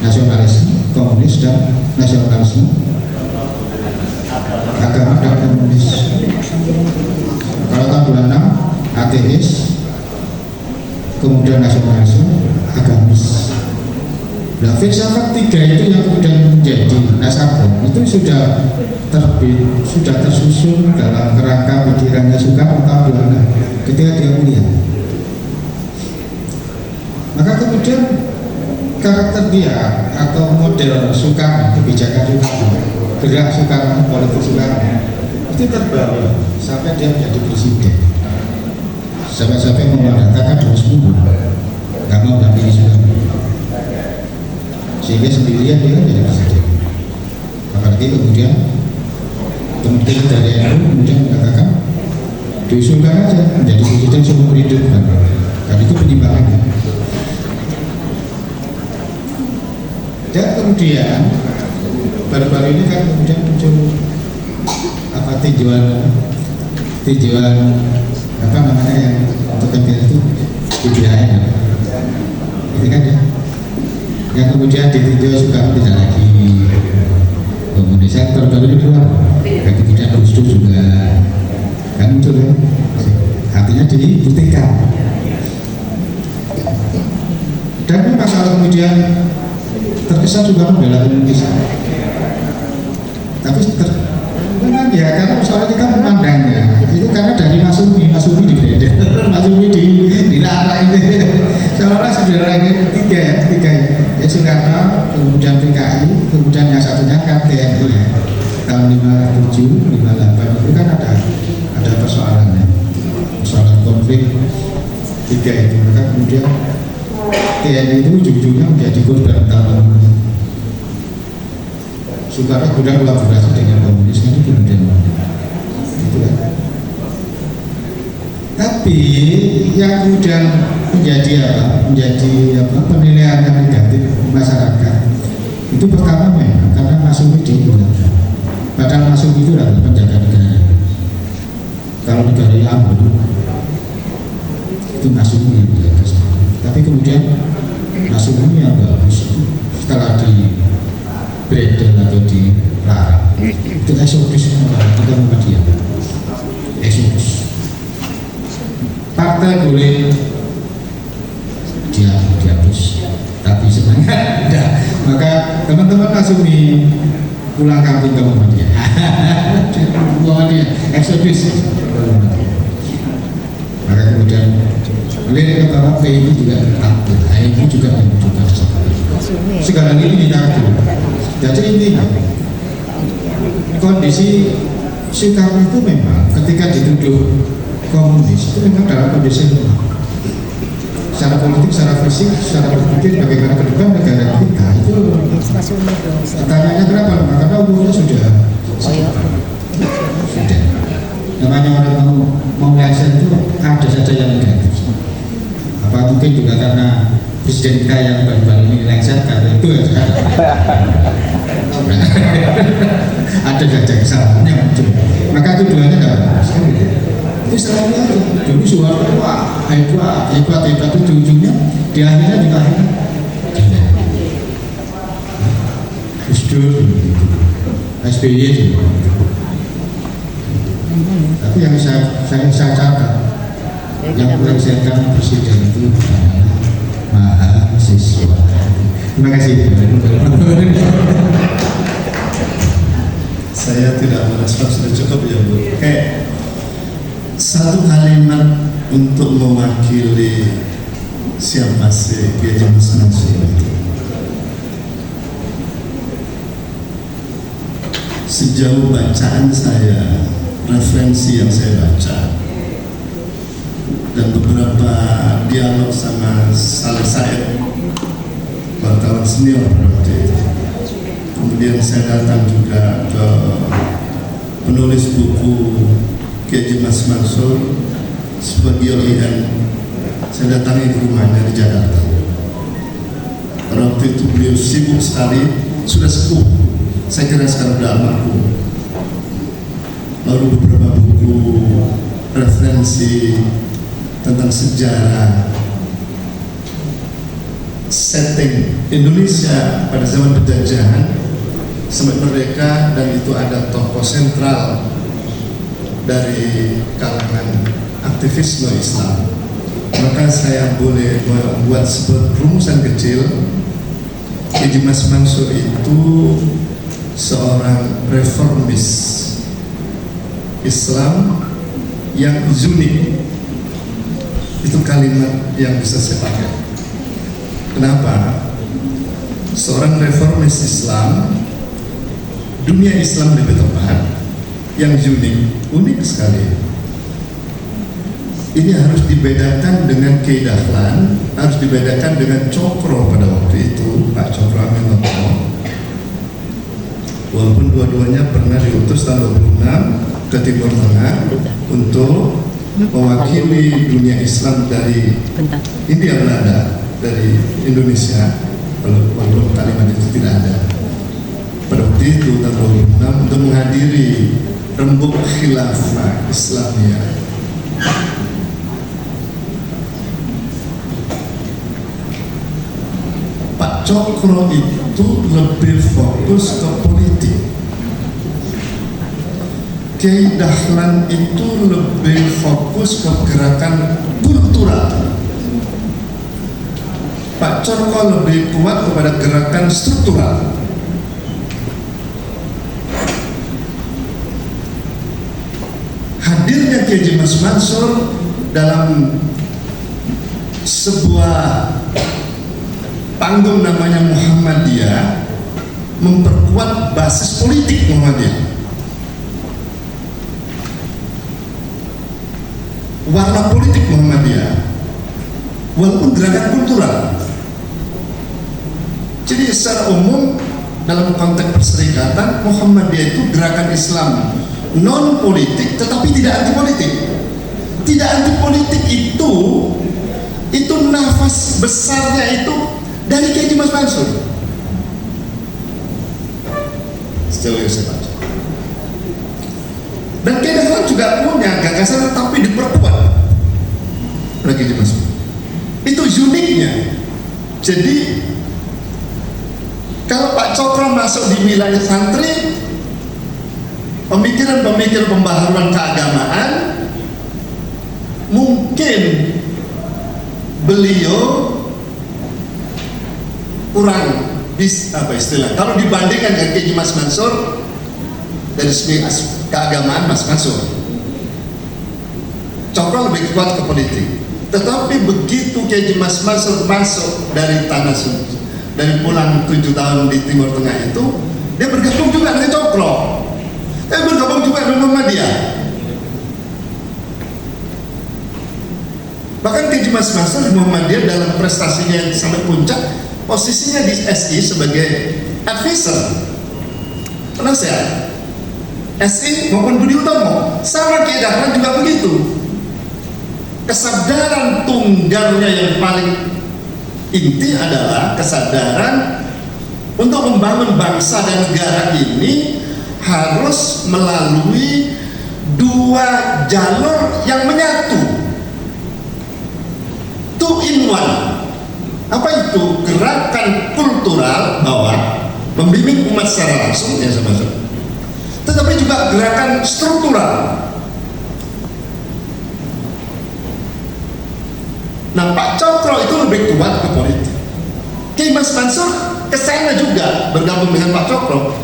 nasionalisme, komunis dan nasionalisme, agama dan komunis. Kalau tahun 26 ateis, kemudian nasionalisme, agamis. Nah, filsafat tiga itu yang kemudian menjadi nasabah itu sudah terbit, sudah tersusun dalam kerangka pikirannya Soekarno tahun 26 ketika dia kuliah. Maka kemudian karakter dia atau model Soekarno, kebijakan Soekarno, gerak Soekarno, politik Soekarno itu terbawa sampai dia menjadi presiden. Sampai mengatakan harus mundur, nggak mau dampingi Soekarno. Sehingga sendirian dia menjadi presiden. Apalagi kemudian teman-teman dari NU kemudian mengatakan diusulkan aja menjadi presiden seumur hidup kan itu penyimpangannya. Dan kemudian baru-baru ini kan kemudian muncul apa tinjauan apa namanya yang untuk kampanye itu IBHN itu kan ya, yang kemudian ditinjau Soekarno tidak lagi komunis. Baru-baru ini keluar dan kemudian Gus Dur juga kan muncul ya, artinya dibuktikan. Dan masalah kemudian terkesan juga membela komunis, tapi memang ya karena misalnya kita memandangnya itu karena dari Masumi di Breda, Masumi di Lara ini seolah saudara ini tiga ya Soekarno, kemudian PKI, kemudian yang satunya kan TNI ya, tahun 57, 58 itu kan ada persoalannya, persoalan konflik tiga itu. Maka kemudian TNI itu ujung-ujungnya menjadi korban tahun Soekarno kemudian kolaborasi dengan komunis kan itu kemudian itu kan. Tapi yang kemudian menjadi penilaian yang negatif masyarakat itu pertama memang karena Masumi diundang. Padahal Masumi itu adalah penjaga negara. Kalau negara yang itu Masumi yang menjaga. Tapi kemudian Masumi yang bagus setelah di Breda atau di Lara itu eksodus kita Muhammadiyah, eksodus. Partai boleh dihapus, tapi sebenarnya tidak. Maka teman-teman Masumi pulang kampung ke Muhammadiyah. Muhammadiyah eksodus. Maka kemudian lirik ke bawah PI juga takut, ini juga menunjukkan sekarang ini takut. Jadi ini kondisi Soekarno itu memang ketika dituduh komunis itu memang dalam kondisi lemah. Secara politik, secara fisik, secara berpikir bagaimana ke depan negara kita itu. Pertanyaannya kenapa lemah? Karena umurnya sudah. Namanya orang mau lengser itu ada saja yang negatif. Apa mungkin juga karena presiden kita yang baru-baru ini lengser karena itu ya. Ada saja kesalahan yang muncul. Maka tuduhannya tidak bagus kan gitu. Itu selalu aja. Dulu Soeharto wah hebat itu ujung-ujungnya di akhirnya juga Gus Dur, SBY juga. Tapi yang saya catat, yang melengsarkan presiden itu mahasiswa. Terima kasih. Saya tidak merespon, sudah cukup ya Bu. Oke, satu kalimat untuk mewakili siapa sih Kiai Haji Mas Mansur itu. Sejauh bacaan saya, referensi yang saya baca, dan beberapa dialog sama Saleh Said, wartawan senior pada waktu itu. Kemudian saya datang juga ke penulis buku Kiai Haji Mas Mansur sebagai IN. Saya datangi ke rumahnya di Jakarta. Pada waktu itu beliau sibuk sekali, sudah sepuh. Saya kira sekarang sudah almarhum. Lalu beberapa buku referensi tentang sejarah setting Indonesia pada zaman penjajahan sampai merdeka, dan itu ada tokoh sentral dari kalangan aktivisme Islam. Maka saya boleh membuat sebuah rumusan kecil. Kiai Mas Mansur itu seorang reformis Islam yang unik. Itu kalimat yang bisa saya pakai. Kenapa? Seorang reformis Islam, dunia Islam lebih tepat, yang unik sekali. Ini harus dibedakan dengan Kiai Dahlan, harus dibedakan dengan Cokro pada waktu itu, Pak Cokro Aminoto. Walaupun dua-duanya pernah diutus tahun 26 ke Timur Tengah untuk mewakili dunia Islam dari India Belanda, dari Indonesia, walaupun kalimat itu tidak ada. Pada waktu itu tahun 26 untuk menghadiri rembuk khilafah Islamiyah. Pak Cokro itu lebih fokus ke politik. Kiai Dahlan itu lebih fokus ke gerakan kultural. Pak Cokro lebih kuat kepada gerakan struktural. Hadirnya Kiai Haji Mas Mansur dalam sebuah panggung namanya Muhammadiyah memperkuat basis politik Muhammadiyah. Warna politik Muhammadiyah walaupun gerakan kultural. Jadi secara umum dalam konteks perserikatan, Muhammadiyah itu gerakan Islam non politik tetapi tidak anti politik. Tidak anti politik itu nafas besarnya itu dari Kiai Haji Mas Mansur. Sejauh yang saya baca. Dan Kiai Dahlan juga punya gagasan tapi diperkuat oleh Kiai Haji Mas Mansur. Itu uniknya. Jadi kalau Pak Cokro masuk di wilayah santri, pemikiran-pemikiran pembaharuan keagamaan, mungkin beliau kurang apa istilah. Kalau dibandingkan dengan Kiai Haji Mas Mansur dari segi keagamaan, Mas Mansur, Cokro lebih kuat ke politik. Tetapi begitu Kiai Haji Mas Mansur masuk dari tanah suci, dari pulang 7 tahun di Timur Tengah itu, dia bergabung juga dengan Cokro. Bergabung juga dengan Muhammadiyah. Bahkan Kiai Mas Mansur Muhammadiyah dalam prestasinya yang sampai puncak, posisinya di SI sebagai advisor, penasehat SI maupun Budi Utomo. Sama Kiai Dahlan juga begitu. Kesadaran tunggalnya yang paling inti adalah kesadaran untuk membangun bangsa dan negara ini harus melalui dua jalur yang menyatu, two in one. Apa itu? Gerakan kultural bawah membimbing umat secara langsung, ya sama-sama, tetapi juga gerakan struktural. Nah, Pak Cokro itu lebih kuat ke politik. Kiai Mas Mansur kesana juga bergabung dengan Pak Cokro.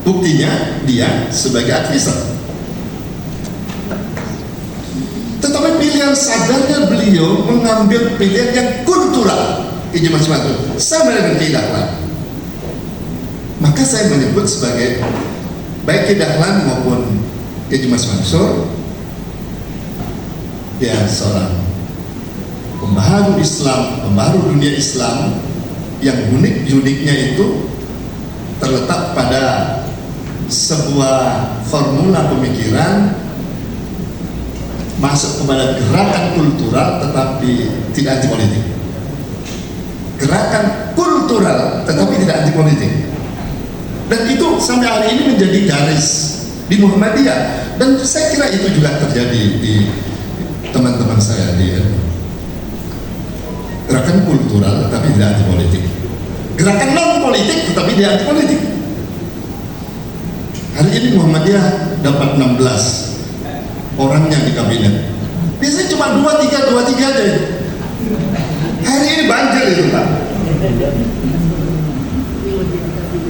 Buktinya dia sebagai advisor. Tetapi pilihan sadarnya beliau mengambil pilihan yang kultural. Kiai Mas Mansur sama dengan Kiai Dahlan. Maka saya menyebut sebagai baik Kiai Dahlan maupun Kiai Mas Mansur ya seorang pembaharu Islam, pembaharu dunia Islam yang uniknya itu terletak pada sebuah formula pemikiran masuk kepada gerakan kultural tetapi tidak anti politik. Gerakan kultural tetapi tidak anti politik. Dan itu sampai hari ini menjadi garis di Muhammadiyah, dan saya kira itu juga terjadi di teman-teman saya di gerakan kultural tetapi tidak anti politik, gerakan non politik tetapi tidak anti politik. Hari ini Muhammadiyah dapat 16 orangnya di kabinet. Biasanya cuma 2-3 aja. Hari ini banjir itu Pak.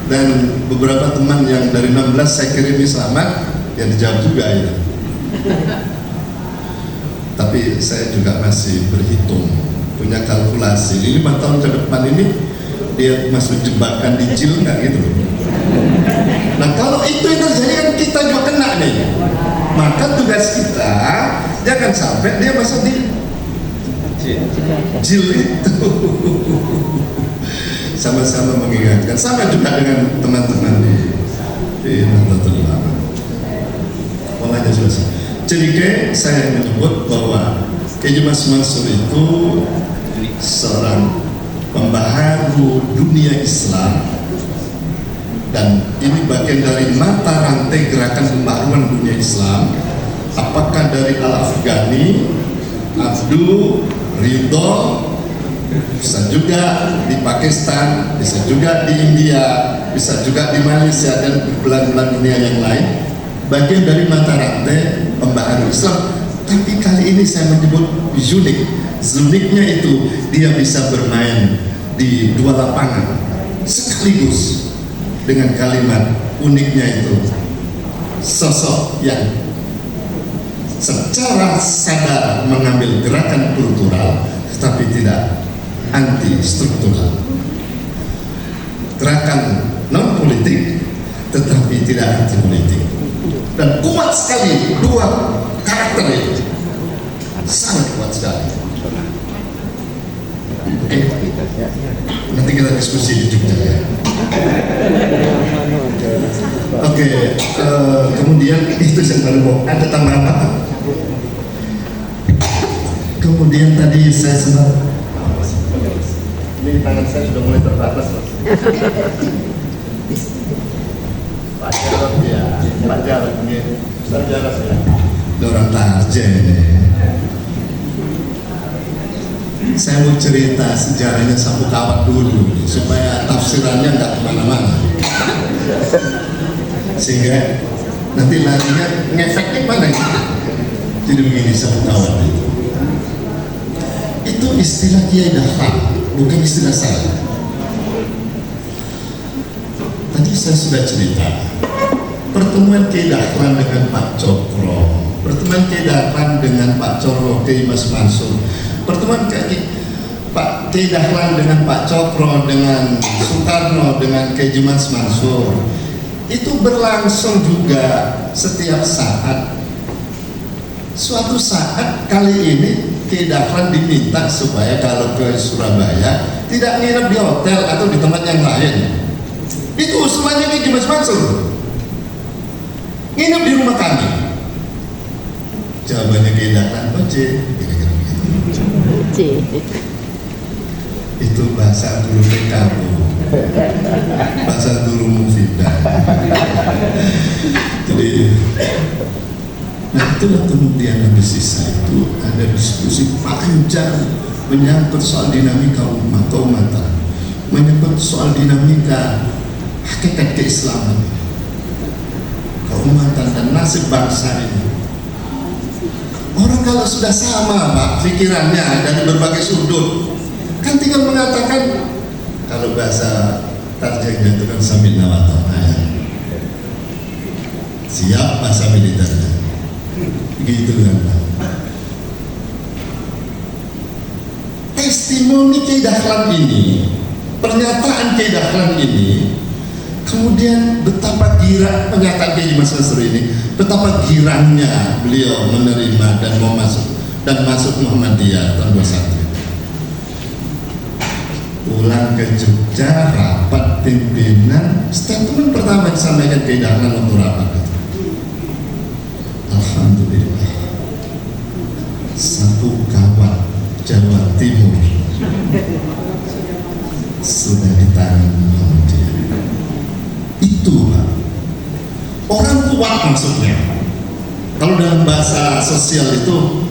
Dan beberapa teman yang dari 16 saya kirimi selamat, yang dijawab juga itu. Tapi saya juga masih berhitung, punya kalkulasi. Di 5 tahun ke depan ini dia masuk jebakan di jil nggak gitu. Nah kalau itu yang terjadi kan kita juga kena nih. Maka tugas kita jangan sampai dia masuk di jil itu. Sama-sama mengingatkan, sama juga dengan teman-teman di Nahdlatul Ulama. Polanya selesai. Jadi saya menyebut bahwa Kiai Mas Mansur itu seorang pembaharu dunia Islam, dan ini bagian dari mata rantai gerakan pembaharuan dunia Islam. Apakah dari Al-Afghani, Abdul, Ridho, bisa juga di Pakistan, bisa juga di India, bisa juga di Malaysia dan belahan-belahan dunia yang lain, bagian dari mata rantai pembaharu Islam. Tapi kali ini saya menyebut unik. Uniknya itu dia bisa bermain di dua lapangan sekaligus. Dengan kalimat uniknya itu sosok yang secara sadar mengambil gerakan kultural tetapi tidak anti struktural, gerakan non politik tetapi tidak anti politik, dan kuat sekali dua karakter itu, sangat kuat sekali. Oke, nanti kita diskusi di Jogja ya. Oke, kemudian itu yang baru ada tambahan apa? Kemudian tadi saya sempat, ini tangan saya sudah mulai terbatas, Mas. Pak Jarod ya, Pak Jarod ini, Ustaz Jarod ya. Orang Tarjen ini. Saya mau cerita sejarahnya Sapu Kawat dulu supaya tafsirannya nggak kemana-mana, sehingga nanti larinya ngefeknya mana ya? Jadi begini, Sapu Kawat itu istilah Kiai Dahlan, bukan istilah saya. Tadi saya sudah cerita pertemuan Kiai Dahlan dengan Pak Cokro, pertemuan Kiai Dahlan dengan Pak Cokro, Kiai Mas Mansur, pertemuan Pak Kiai Dahlan dengan Pak Cokro, dengan Soekarno, dengan Kiai Mas Mansur, itu berlangsung juga setiap saat. Suatu saat kali ini Kiai Dahlan diminta supaya kalau ke Surabaya tidak nginep di hotel atau di tempat yang lain. Itu usulannya Kiai Mas Mansur, nginep di rumah kami. Jawabannya Kiai Dahlan, oke, kira-kira begitu. Itu bahasa guru kamu, bahasa guru Mufidah. Jadi, nah itulah kemudian habis sisa itu ada diskusi panjang menyangkut soal dinamika umat keumatan, menyangkut soal dinamika hakikat keislaman, keumatan dan nasib bangsa ini. Orang kalau sudah sama Pak pikirannya dari berbagai sudut, kan tinggal mengatakan, kalau bahasa tarjihnya itu kan sambil nawatona ya, siap bahasa militernya, gitu kan Pak. Testimoni Kiai Dahlan ini, pernyataan Kiai Dahlan ini, kemudian betapa girang pernyataan Kiai Mas Mansur ini, betapa girangnya beliau menerima dan mau masuk Muhammadiyah tahun 21. Pulang ke Jogja, rapat pimpinan, statement pertama disampaikan Kiai Dahlan waktu rapat itu, alhamdulillah, satu kawan Jawa Timur sudah di tangan Muhammadiyah. Itu Pak, orang kuat maksudnya. Kalau dalam bahasa sosial itu,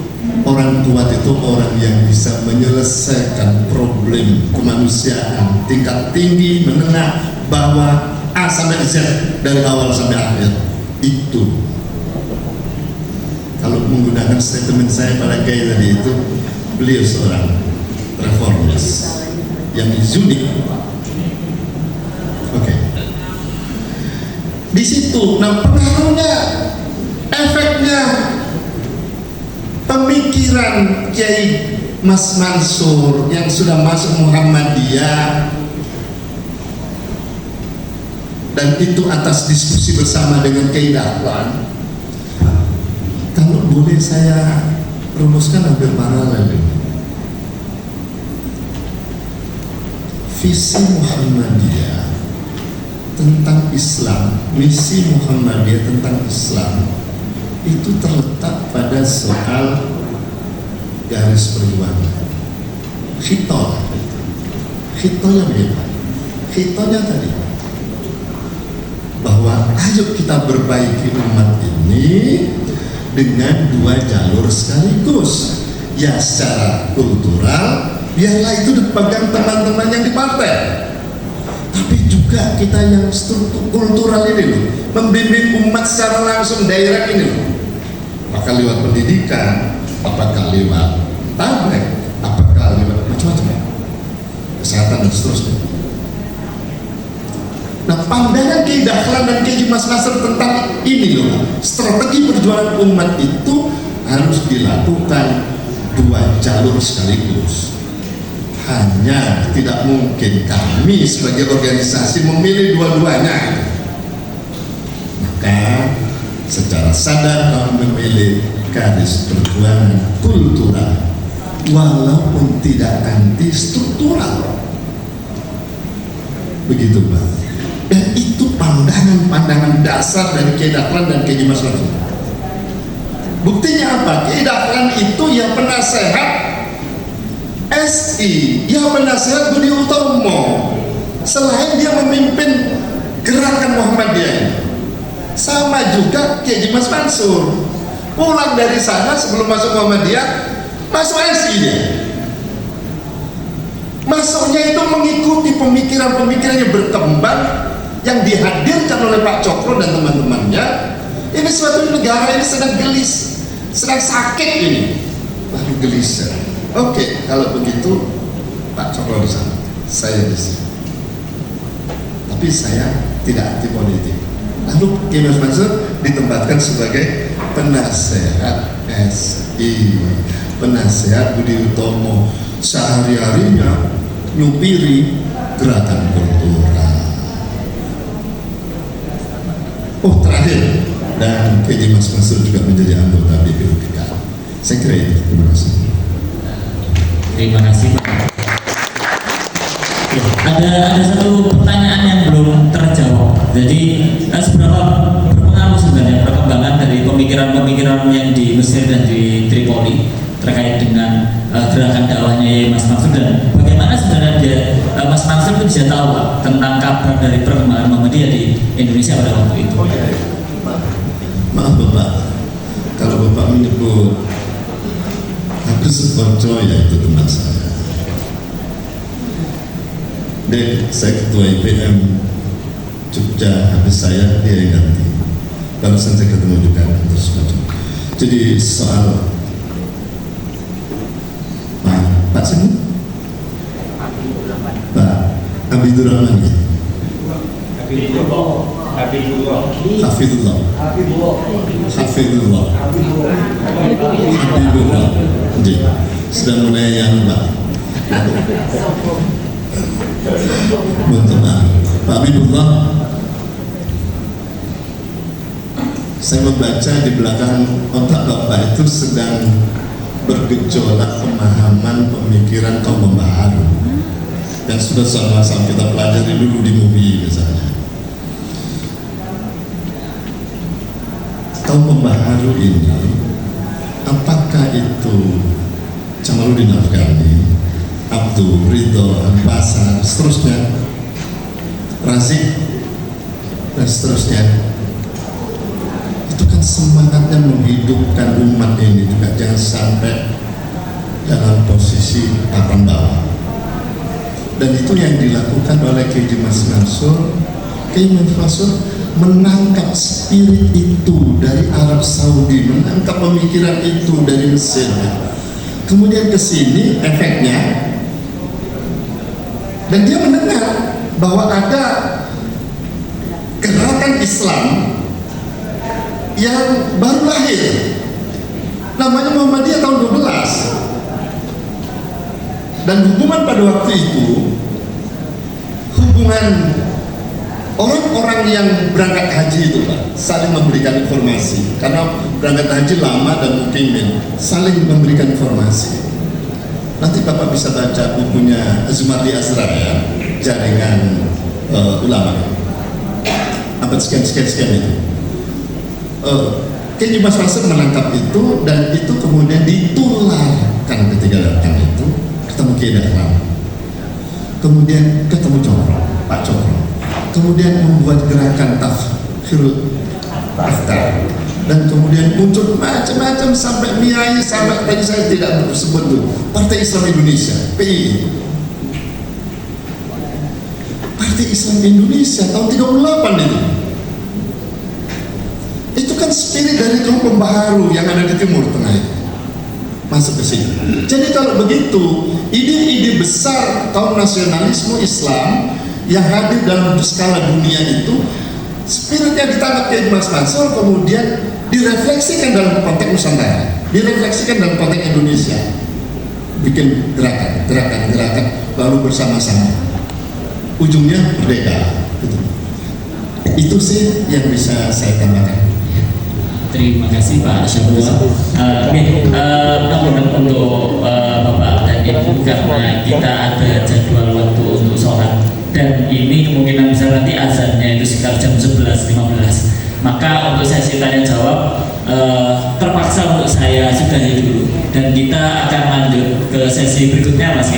orang kuat itu orang yang bisa menyelesaikan problem kemanusiaan tingkat tinggi, menengah, bawah, A sampai Z, dari awal sampai akhir. Itu kalau menggunakan statement saya pada Kiai tadi itu, beliau seorang reformis yang unik. Oke. Di situ, nah pengaruhnya, efeknya, pemikiran Kiai Mas Mansur yang sudah masuk Muhammadiyah, dan itu atas diskusi bersama dengan Kiai Dahlan. Kalau boleh saya rumuskan hampir paralel ini. Visi Muhammadiyah tentang Islam, misi Muhammadiyah tentang Islam itu terletak pada soal garis perjuangan. Khitonya begitu. Khitonya tadi bahwa ayo kita perbaiki umat ini dengan dua jalur sekaligus. Ya secara kultural, biarlah itu dipegang teman-teman yang di partai, tapi juga kita yang struktur kultural ini loh, membimbing umat secara langsung daerah ini loh. Apakah lewat pendidikan, apakah lewat tablet, apakah lewat macam-macam, kesehatan dan seterusnya. Nah, pandangan Kiai Dahlan dan Kiai Mas Mansur tentang ini loh, strategi perjuangan umat itu harus dilakukan dua jalur sekaligus. Hanya tidak mungkin kami sebagai organisasi memilih dua-duanya. Maka secara sadar kami memilih garis perjuangan kultural, walaupun tidak anti struktural. Begitu Pak. Dan itu pandangan-pandangan dasar dari Kiai Dahlan dan Kiai Mas Mansur. Buktinya apa? Kiai Dahlan itu yang penasehat SI, yang penasehat Budi Utomo, selain dia memimpin gerakan Muhammadiyah. Sama juga Kiai Mas Mansur, pulang dari sana sebelum masuk Muhammadiyah, masuk SI dia. Masuknya itu mengikuti pemikiran-pemikiran yang berkembang yang dihadirkan oleh Pak Cokro dan teman-temannya. Ini suatu negara ini sedang gelis, sedang sakit ini, lalu gelisah. Oke, kalau begitu Pak Cokro di sana, saya di sini. Tapi saya tidak anti politik. Lalu Kiai Mas Mansur ditempatkan sebagai penasehat SI, penasehat Budi Utomo, sehari-harinya nyupiri gerakan kultural. Oh terakhir, dan KJ Mas Mansur juga menjadi anggota BPUPK. Saya kira itu. Terima kasih. Terima kasih Pak. Ya, ada satu pertanyaan yang belum terjawab. Jadi seberapa berpengaruh sebenarnya perkembangan dari pemikiran-pemikiran yang di Mesir dan di Tripoli terkait dengan gerakan dakwahnya Yai Mas Mansur, dan bagaimana sebenarnya Mas Mansur itu bisa tahu Pak, tentang kabar dari perkembangan Muhammadiyah di Indonesia pada waktu itu? Maaf Bapak, kalau Bapak menyebut Habib Sukoharjo, ya itu teman saya. Saya ketua IPM Jogja, habis saya dia yang ganti. Barusan saya ketemu juga terus Sukoharjo. Jadi soal Pak Sini, Pak Habibur Rahman ya. Hafidullah. Sudah mulai yang Pak. Mohon maaf, Pak Habibullah. Saya membaca di belakang otak Bapak itu sedang bergejolak pemahaman pemikiran kaum pembaharu yang sudah sama-sama kita pelajari dulu di movie misalnya. Kaum pembaharu ini, apakah itu Jamaluddin Afghani, Abdul Ridho, Ambasar, seterusnya, Razik, dan seterusnya, itu kan semangatnya menghidupkan umat ini juga jangan sampai dalam posisi papan bawah. Dan itu yang dilakukan oleh KJ Mas Mansur. KJ Mas Mansur menangkap spirit itu dari Arab Saudi, menangkap pemikiran itu dari Mesir. Kemudian ke sini efeknya, dan dia mendengar bahwa ada gerakan Islam yang baru lahir, namanya Muhammadiyah tahun 12. Dan hubungan pada waktu itu, hubungan orang-orang yang berangkat haji itu Pak, saling memberikan informasi. Karena berangkat haji lama dan mukimin, saling memberikan informasi. Nanti Bapak bisa baca bukunya Azumati Azra ya, jaringan ulama abad sekian-sekian itu. KJ Mas Mansur menangkap itu, dan itu kemudian ditularkan ketika datang itu ketemu Kiai Dahlan, kemudian ketemu Cokro, Pak Cokro, kemudian membuat gerakan Tafkhirul Afkar, dan kemudian muncul macam-macam sampai MIAI, sampai tadi saya tidak bersebut tuh Partai Islam Indonesia, PII. Partai Islam Indonesia tahun 38 itu. Itu kan spirit dari kaum pembaharu yang ada di Timur Tengah itu masuk ke sini. Jadi kalau begitu, ide-ide besar kaum nasionalisme Islam yang hadir dalam skala dunia itu, spiritnya ditangkap KJ Mas Mansur, kemudian direfleksikan dalam konteks Nusantara, direfleksikan dalam konteks Indonesia, bikin gerakan, lalu bersama-sama, ujungnya merdeka. Itu sih yang bisa saya tambahkan. Terima kasih Pak Syabua. Untuk Bapak dan Ibu, karena kita ada jadwal waktu untuk sholat, dan ini kemungkinan bisa nanti azannya itu sekitar jam 11.15. Maka untuk sesi tanya jawab terpaksa untuk saya sudahi dulu, dan kita akan lanjut ke sesi berikutnya Mas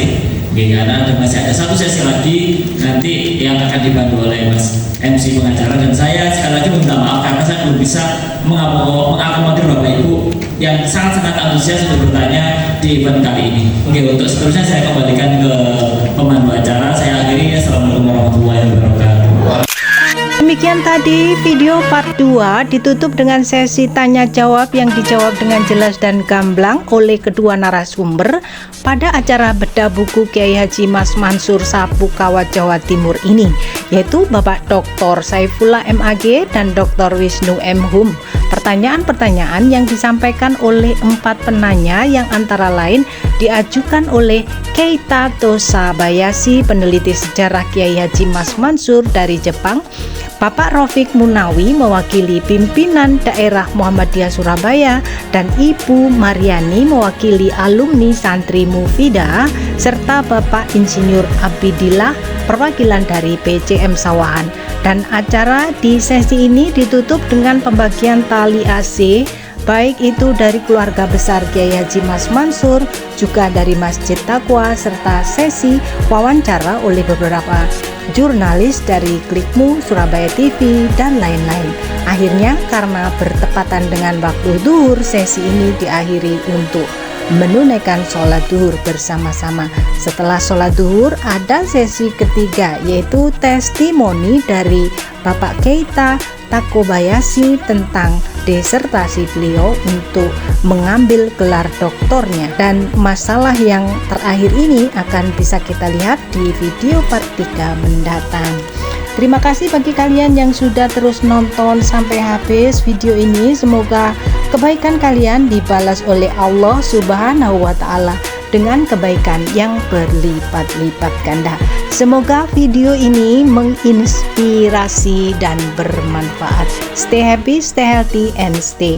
karena masih ada satu sesi lagi nanti yang akan dibantu oleh Mas MC pengacara, dan saya sekali lagi minta maaf karena saya belum bisa mengakomodir Bapak Ibu yang sangat-sangat antusias untuk bertanya di event kali ini. Oke, untuk seterusnya saya kembalikan ke pemandu acara. Saya akhiri. Assalamualaikum warahmatullahi wabarakatuh. Demikian tadi video part 2 ditutup dengan sesi tanya jawab yang dijawab dengan jelas dan gamblang oleh kedua narasumber pada acara bedah buku Kiai Haji Mas Mansur Sapu Kawat Jawa Timur ini, yaitu Bapak Dr. Saifullah MAG dan Dr. Wisnu M. Hum. pertanyaan-pertanyaan yang disampaikan oleh 4 penanya yang antara lain diajukan oleh Keita Tosabayashi, peneliti sejarah Kiai Haji Mas Mansur dari Jepang, Bapak Rafiq Munawi mewakili pimpinan daerah Muhammadiyah Surabaya, dan Ibu Mariani mewakili alumni santri Mufidah, serta Bapak Insinyur Abidillah perwakilan dari PCM Sawahan. Dan acara di sesi ini ditutup dengan pembagian tali AC, baik itu dari keluarga besar Kiai Haji Mas Mansur, juga dari Masjid Taqwa, serta sesi wawancara oleh beberapa jurnalis dari Klikmu, Surabaya TV, dan lain-lain. Akhirnya karena bertepatan dengan waktu zuhur, sesi ini diakhiri untuk menunaikan sholat zuhur bersama-sama. Setelah sholat zuhur ada sesi ketiga, yaitu testimoni dari Bapak Keita Takobayashi tentang disertasi beliau untuk mengambil gelar doktornya. Dan masalah yang terakhir ini akan bisa kita lihat di video part 3 mendatang. Terima kasih bagi kalian yang sudah terus nonton sampai habis video ini. Semoga kebaikan kalian dibalas oleh Allah Subhanahu wa Ta'ala dengan kebaikan yang berlipat-lipat ganda. Semoga video ini menginspirasi dan bermanfaat. Stay happy, stay healthy, and stay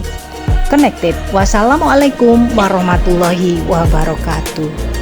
connected. Wassalamualaikum warahmatullahi wabarakatuh.